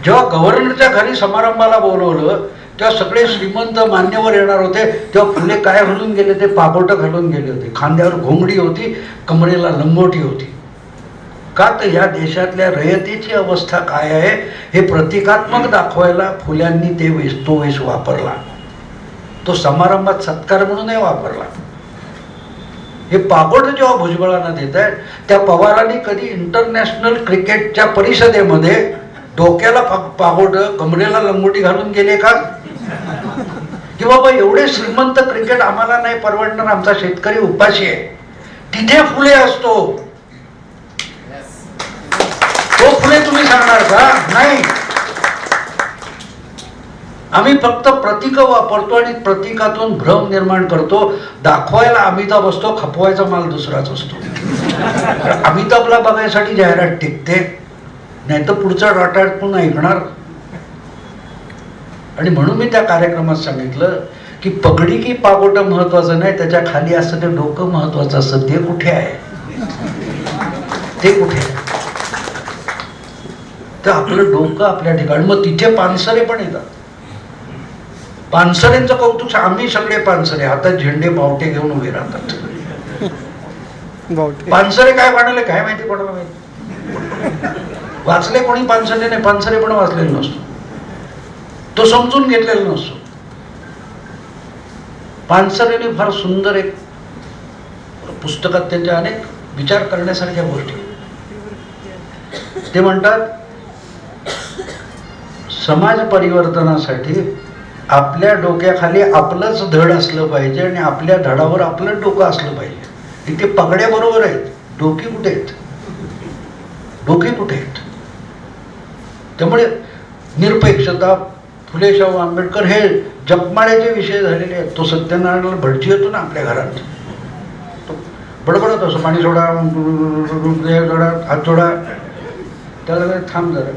जेव्हा गव्हर्नरच्या घरी समारंभाला बोलवलं तेव्हा सगळे श्रीमंत मान्यवर येणार होते, तेव्हा फुले काय घालून गेले? ते पागोट घालून गेले होते. खांद्यावर घोंगडी होती, कमरेला लंगोटी होती. का? तर या देशातल्या रयतेची अवस्था काय आहे हे प्रतिकात्मक दाखवायला फुल्यांनी तो वेश वापरला. तो समारंभात सत्कार म्हणूनही वापरला. हे पागोट जेव्हा भुजबळांना देत आहेत, त्या पवारांनी कधी इंटरनॅशनल क्रिकेटच्या परिषदेमध्ये डोक्याला पागोट, कमरेला लंगोटी घालून गेले का? की बाबा एवढे श्रीमंत क्रिकेट आम्हाला नाही परवडणार, आमचा शेतकरी उपाशी आहे, तिथे फुले असतो. तो फुले तुम्ही सांगणार का? नाही. आम्ही फक्त प्रतीक वापरतो आणि प्रतीकातून भ्रम निर्माण करतो. दाखवायला अमिताभ असतो, खपवायचा माल दुसराच असतो. अमिताभला बघायसाठी जाहिरात टिकते, नाही तर पुढचा रटाट पण ऐकणार. आणि म्हणून मी त्या कार्यक्रमात सांगितलं की पगडी की पागोट महत्वाचं नाही, त्याच्या खाली असं ते डोकं महत्वाचं असतं. ते कुठे आहे? ते कुठे आहे? तर आपलं डोकं आपल्या ठिकाणी. मग तिथे पानसरे पण येतात. पानसरेंचं कौतुक, आम्ही सगळे पानसरे हातात झेंडे बावटे घेऊन उभे राहतात. पानसरे काय म्हणाले काय माहिती, कोणाला माहिती. वाचले कोणी पानसरे नाही, पानसरे पण वाचलेले नसतो, तो समजून घेतलेला नसतो. पानसरेने फार सुंदर एक पुस्तकात त्यांच्या अनेक विचार करण्यासारख्या गोष्टी. ते म्हणतात समाज परिवर्तनासाठी आपल्या डोक्याखाली आपलंच धड असलं पाहिजे आणि आपल्या धडावर आपलं डोकं असलं पाहिजे. इथे पगड्या बरोबर आहेत, डोकी कुठे आहेत, डोकी कुठे आहेत. त्यामुळे निरपेक्षता, फुले शाहू आंबेडकर हे जपमाळ्याचे विषय झालेले आहेत. तो सत्यनारायणला भटजी येतो ना आपल्या घरात, तो बडबडत असतो, पाणी सोडा, सोडा, हात सोडा. त्याला थांब जरा,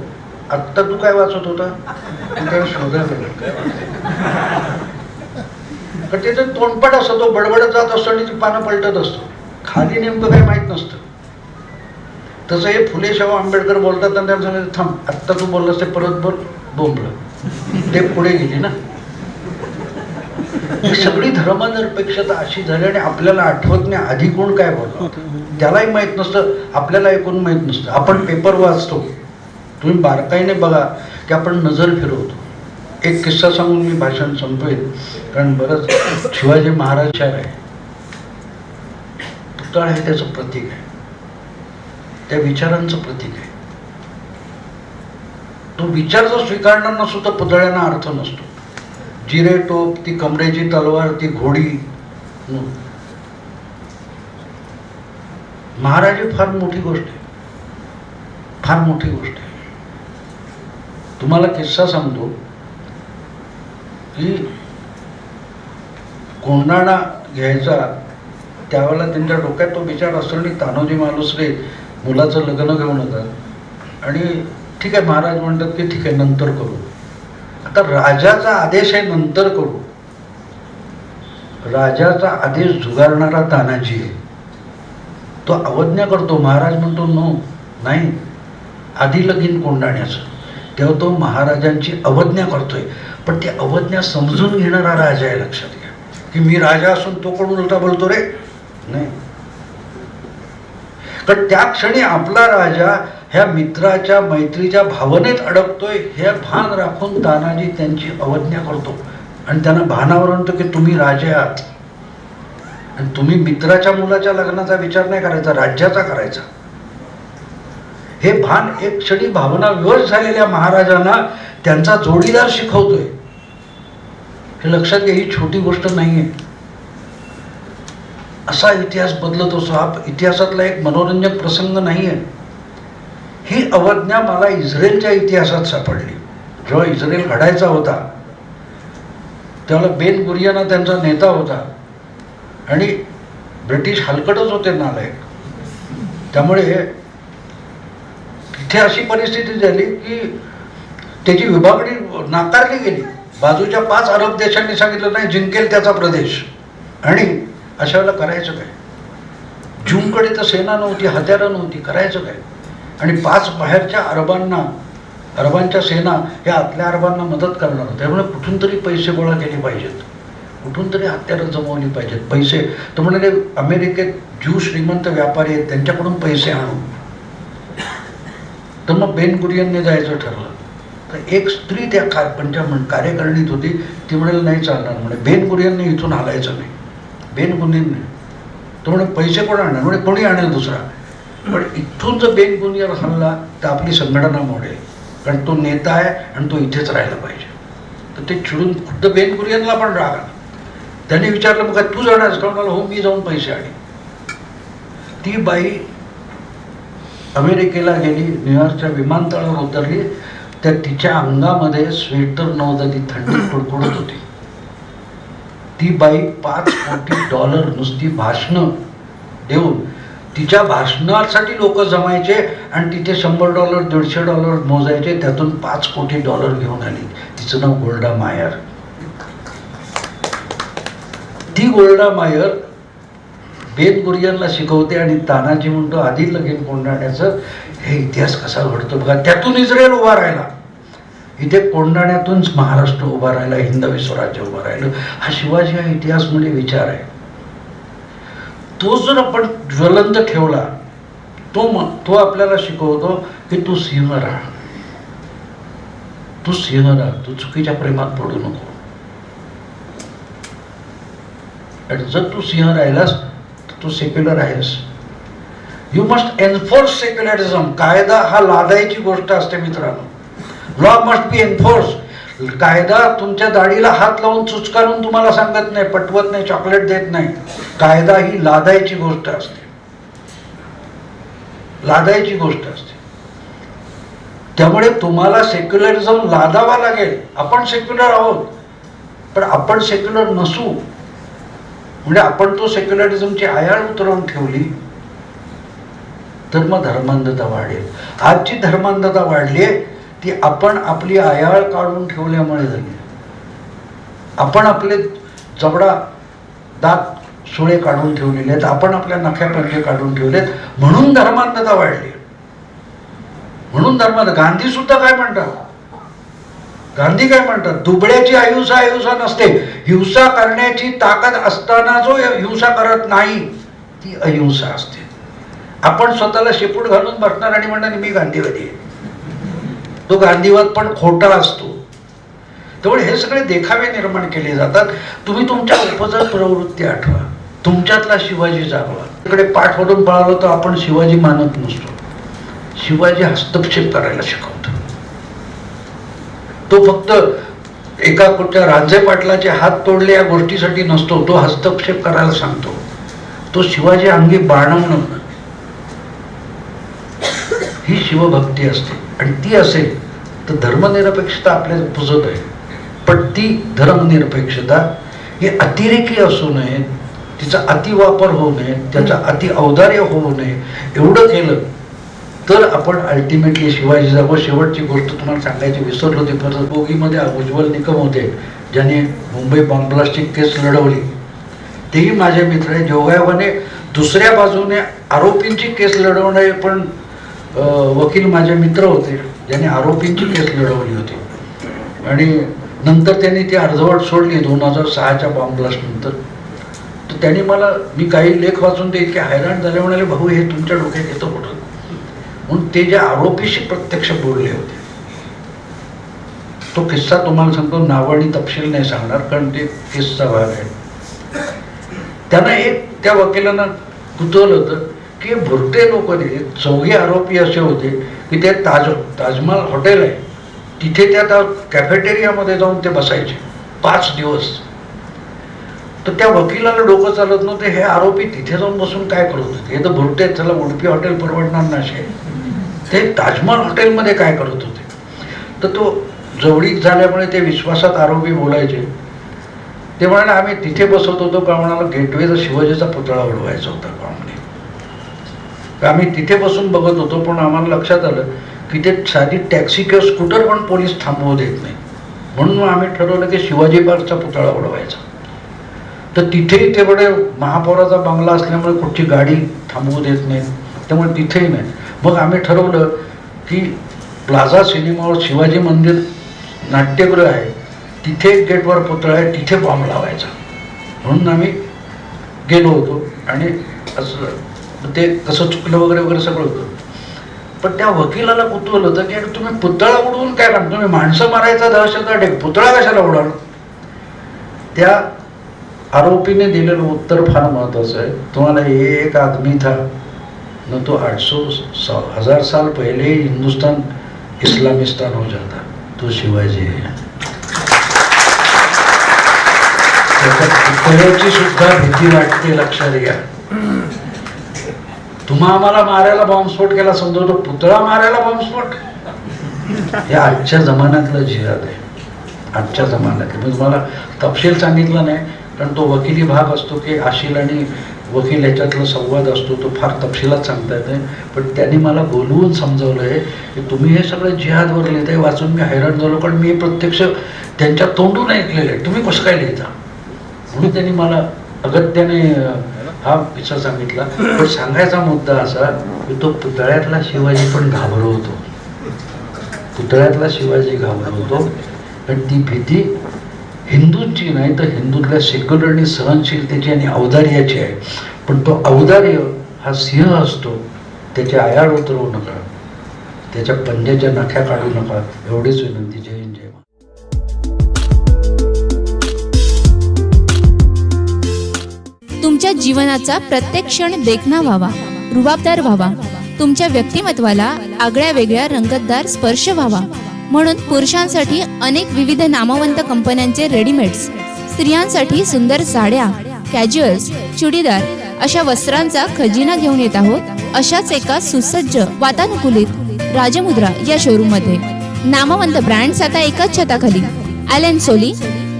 आत्ता तू काय वाचत होता, त्याला शोधायला. पण त्याचं तोंडपाठ असतो, तो बडबडत जात असतो आणि ती पानं पलटत असतो, खाली नेमकं काय माहीत नसतं. तसं हे फुले शाहू आंबेडकर बोलतात आणि त्यांना सांगायचं थांब, आत्ता तू बोललास ते परत बोल, बोंबलं, ते पुढे गेली ना. सगळी धर्मनिरपेक्षता अशी झाली आणि आपल्याला आठवत नाही आधी कोण काय बोलतो, त्यालाही माहीत नसतं, आपल्याला ऐकून माहीत नसतं. आपण पेपर वाचतो, तुम्ही बारकाईने बघा की आपण नजर फिरवतो. एक किस्सा सांगून मी भाषण संपवेल, कारण बरंच. शिवाजी महाराज शहर आहे, पुतळा आहे, त्याचं प्रतीक आहे, त्या विचारांचं प्रतीक आहे. तो विचार जर स्वीकारणार नसतो तर पुतळ्यांना अर्थ नसतो. जिरे टोप, ती कमरेची तलवार, ती घोडी. महाराज ही फार मोठी गोष्ट आहे, फार मोठी गोष्ट आहे. तुम्हाला किस्सा सांगतो की कोंडाणा घ्यायचा त्यावेळेला त्यांच्या डोक्यात तो विचार असतो आणि तानोजी मालुसरे मुलाचं लग्न घेऊन येतात आणि ठीक आहे, महाराज म्हणतात की ठीक आहे नंतर करू. आता राजाचा आदेश आहे नंतर करू, राजाचा आदेश झुगारणारा तानाजी आहे, तो अवज्ञा करतो. महाराज म्हणतो नो, नाही, आधी लगीन कोंडाण्याचं. तेव्हा तो महाराजांची अवज्ञा करतोय, पण ती अवज्ञा समजून घेणारा राजा आहे. लक्षात घ्या की मी राजा असून तो कोण उलटा बोलतो रे, नाही. पण त्या क्षणी आपला राजा ह्या मित्राच्या मैत्रीच्या भावनेत अडकतोय हे भान राखून तानाजी त्यांची अवज्ञा करतो आणि त्यांना भानावर आणतो की तुम्ही राजे आहात आणि तुम्ही मित्राच्या मुलाच्या लग्नाचा विचार नाही करायचा, राज्याचा करायचा. हे भान एक क्षणी भावना विवश झालेल्या महाराजांना त्यांचा जोडीदार शिकवतोय. हे लक्षात घ्या, ही छोटी गोष्ट नाहीये. असा इतिहास बदलत असतो. हा इतिहासातला एक मनोरंजक प्रसंग नाहीये. ही अवज्ञा मला इस्रायलच्या इतिहासात सापडली. जेव्हा इस्रायल घडायचा होता त्यावेळेला बेन गुरियन हा त्यांचा नेता होता आणि ब्रिटिश हलकटच होते, नालायक. त्यामुळे तिथे अशी परिस्थिती झाली की त्याची विभागणी नाकारली गेली. बाजूच्या 5 अरब देशांनी सांगितलं नाही, जिंकेल त्याचा प्रदेश. आणि अशा वेळेला करायचं काय? जूंकडे तर सेना नव्हती, हत्यारं नव्हती, करायचं काय? आणि 5 बाहेरच्या अरबांच्या सेना या आतल्या अरबांना मदत करणार. त्यामुळे कुठून तरी पैसे गोळा केले पाहिजेत, कुठून तरी हत्यारं जमवली पाहिजेत. पैसे तर म्हणाले अमेरिकेत ज्यू श्रीमंत व्यापारी आहेत, त्यांच्याकडून पैसे आणू. तर मग बेन गुरियनने जायचं ठरलं. तर एक स्त्री त्या कार्यकारिणीत होती, ती म्हणाली नाही चालणार, म्हणे बेन गुरियनने इथून हलायचं नाही. बेन गुरियनने तो म्हणे पैसे कोण आणणार, म्हणजे कोणी आणेल दुसरा. पण इथून जर बेन गुरियन हल्ला तर आपली संघटना मोडेल, कारण तो नेता आहे आणि तो इथेच राहायला पाहिजे. तर ते चिडून खुद्द बेन गुरियनला पण राग आला. त्यांनी विचारलं मग तू जाणारच का? म्हणाला हो, मी जाऊन पैसे आणे. ती बाई अमेरिकेला गेली, न्यूयॉर्कच्या विमानतळावर उतरली, तर तिच्या अंगामध्ये स्वेटर नव्हतं, ती थंडीत कुडकुडत होती. ती बाई $5 कोटी नुसती भाषणं देऊन, तिच्या भाषणासाठी लोक जमायचे आणि तिथे $100 $150 मोजायचे, त्यातून $5 कोटी घेऊन आली. तिचं नाव गोल्डा मायर. ती गोल्डा मायर बेन गुरियनला शिकवते आणि तानाजी म्हणतो आधी लगीन कोंडाण्याचं हे इतिहास कसा घडतो बघा. त्यातून इस्रायल उभा राहिला. इथे कोंढाण्यातून महाराष्ट्र उभा राहिला, हिंदवी स्वराज्य उभं राहिलं. हा शिवाजी हा इतिहासमध्ये विचार आहे. तो जर आपण ज्वलंत ठेवला, तो आपल्याला शिकवतो की तू सिंह राहा, तू सिंह राहा, तू चुकीच्या प्रेमात पडू नको. आणि जर तू सिंह राहिलास तर तू सेक्युलर आहेस. You must enforce secularism. कायदा हा लादायची गोष्ट असते मित्रांनो. Law must be enforce. कायदा तुमच्या दाढीला हात लावून चुचकारून तुम्हाला सांगत नाही, पटवत नाही, चॉकलेट देत नाही. कायदा ही लादायची गोष्ट असते, लादायची गोष्ट असते. त्यामुळे तुम्हाला सेक्युलरिझम लादावा लागेल. आपण सेक्युलर आहोत, पण आपण सेक्युलर नसू. म्हणजे आपण तो सेक्युलरिझमची आयाळ उतरवून ठेवली तर मग धर्मांधता वाढेल. आजची धर्मांधता वाढली आहे ती आपण आपली आयाळ काढून ठेवल्यामुळे झाली. आपण आपले जबडा दात सुळे काढून ठेवलेले आहेत, आपण आपल्या नख्या पंजे काढून ठेवलेत, म्हणून धर्मांधता वाढली. म्हणून गांधी सुद्धा काय म्हणतात, गांधी काय म्हणतात, दुबळ्याची अहिंसा अहिंसा नसते, हिंसा करण्याची ताकद असताना जो हिंसा करत नाही ती अहिंसा असते. आपण स्वतःला शेपूट घालून बसणार आणि म्हणणार मी गांधीवादी आहे. तो गांधीवाद पण खोटा असतो. त्यामुळे हे सगळे देखावे निर्माण केले जातात. तुम्ही तुमच्या उपजत प्रवृत्ती आठवा, तुमच्यातला शिवाजी जागवा. तिकडे पाठ वरून पळालो तर आपण शिवाजी मानत नसतो. शिवाजी हस्तक्षेप करायला शिकवतो. तो फक्त एका कुठच्या राजे पाटलाचे हात तोडले या गोष्टीसाठी नसतो, तो हस्तक्षेप करायला सांगतो. तो शिवाजी अंगी बाणवणं ही शिवभक्ती असते. आणि ती असेल तर धर्मनिरपेक्षता आपल्या पुजत आहे. पण ती धर्मनिरपेक्षता ही अतिरेकी असू नये, तिचा अतिवापर होऊ नये, त्याचा अति औदार्य होऊ नये. एवढं केलं तर आपण अल्टिमेटली शिवाजी जागो. शेवटची गोष्ट तुम्हाला सांगायची विसरलो होती. परत बोगीमध्ये उज्ज्वल निकम होते, ज्याने मुंबई बॉम्ब ब्लास्टची केस लढवली. तेही माझे मित्र आहे. योगायोगाने दुसऱ्या बाजूने आरोपींची केस लढवणारे पण वकील माझे मित्र होते, ज्यांनी आरोपींची केस लढवली होती. आणि नंतर त्यांनी ती अर्धवट सोडली 2006च्या बॉम्ब ब्लास्ट नंतर. तर त्यांनी मला, मी काही लेख वाचून ते इतके हैराण झाले, म्हणाले भाऊ हे तुमच्या डोक्यात येतं कुठं. म्हणून ते ज्या आरोपीशी प्रत्यक्ष बोलले होते, तो किस्सा तुम्हाला सांगतो, नाव आणि तपशील नाही सांगणार कारण ते केसचा भाग आहे. त्यांना एक त्या वकिलांना कुतूहल होतं की भुरटे लोक, चौघे आरोपी असे होते की ते ताजमहल हॉटेल आहे तिथे त्या कॅफेटेरियामध्ये जाऊन ते बसायचे 5 दिवस. तर त्या वकिलाला डोकं चालत नव्हते, हे आरोपी तिथे जाऊन बसून काय करत होते. हे तर भुरटे, त्याला उडपी हॉटेल परवडणार नसे, ते ताजमहल हॉटेलमध्ये काय करत होते. तर तो जवळीक झाल्यामुळे ते विश्वासात आरोपी बोलायचे. ते म्हणाले आम्ही तिथे बसत होतो का, म्हणाला गेटवेचा शिवाजीचा पुतळा उडवायचा होता का, म्हणे आम्ही तिथे बसून बघत होतो. पण आम्हाला लक्षात आलं की ते साधी टॅक्सी किंवा स्कूटर पण पोलीस थांबवू देत नाही, म्हणून आम्ही ठरवलं की शिवाजी पार्कचा पुतळा उडवायचा. तर तिथेही ते बडे महापौराचा बंगला असल्यामुळे कुठची गाडी थांबवू देत नाही, त्यामुळे तिथेही नाही. मग आम्ही ठरवलं की प्लाझा सिनेमावर शिवाजी मंदिर नाट्यगृह आहे, तिथे एक गेटवर पुतळा आहे, तिथे बॉम्ब लावायचा. म्हणून आम्ही गेलो होतो. आणि असं ते कसं चुकलं वगैरे वगैरे सगळं होतं. पण त्या वकिलाला कुतूहल होतं की तुम्ही पुतळा उडवून काय काम, तुम्ही माणसं मारायचा दहशतवाद आहे, पुतळा कशाला उडवणार. त्या आरोपीने दिलेलं उत्तर फार महत्वाचं आहे. तुम्हाला एक आदमी था न तो 800 साल पहले हिंदुस्तान इस्लामिस्तान हो जाता, तो शिवाजी आहे. पुतळ्याची सुद्धा भीती वाटते, लक्षात घ्या. तुम्हा आम्हाला मारायला बॉम्बस्फोट केला समजतो, पुतळा मारायला बॉम्बस्फोट, हे आजच्या जमान्यातलं जिहाद आहे. आजच्या जमान्यात मी तुम्हाला तपशील सांगितलं नाही कारण तो वकिली भाग असतो की आशील आणि वकील याच्यातला संवाद असतो, तो फार तपशिलात सांगता येते. पण त्यांनी मला बोलवून समजवलं आहे की तुम्ही हे सगळं जिहादवर लिहित आहे. वाचून मी हैराण झालो कारण मी प्रत्यक्ष त्यांच्या तोंडून ऐकलेलं आहे, तुम्ही कसं काय लिहिता. म्हणून त्यांनी मला अगत्याने हा विचार सांगितला. पण सांगायचा मुद्दा असा की तो पुतळ्यातला शिवाजी पण घाबरवतो. पुतळ्यातला शिवाजी घाबरतो, पण ती भीती हिंदूंची नाही तर हिंदूतल्या सेक्युलर आणि सहनशीलतेची आणि औदार्याची आहे. पण तो औदार्य हा सिंह असतो, त्याची आयाळ उतरवू नका, त्याच्या पंजाच्या नख्या काढू नका, एवढीच विनंती. जय हिंद, जय महाराष्ट्र. तुमच्या जीवनाचा प्रत्येक क्षण देखणा व्हावा, रुबाबदार व्हावा, तुमच्या व्यक्तिमत्वाला आगळ्या वेगळ्या रंगतदार स्पर्श व्हावा, म्हणून पुरुषांसाठी अनेक विविध नामवंत कंपन्यांचे रेडीमेड्स, स्त्रियांसाठी सुंदर साड्या, कॅज्युअल्स, चुडीदार अशा वस्त्रांचा खजिना घेऊन येत आहोत. अशाच एका सुसज्ज वातानुकूलित राजमुद्रा या शोरूम मध्ये नामवंत ब्रँड्स आता एकाच छताखाली. Allen Solly,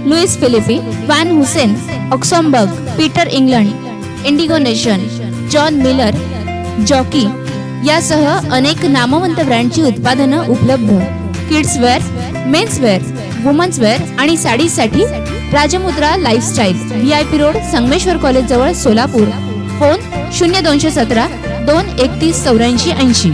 Louis Philippe, Van Heusen, Oxemberg, Peter England, Indigo Nation, John Miller, Jockey यासह अनेक नामवंत ब्रँडची उत्पादनं उपलब्ध. Kids wear, men's wear, women's wear आणि साडीसाठी Rajmudra lifestyle, VIP road, Sangameshwar college जवळ, सोलापूर. फोन 0217 231 8480.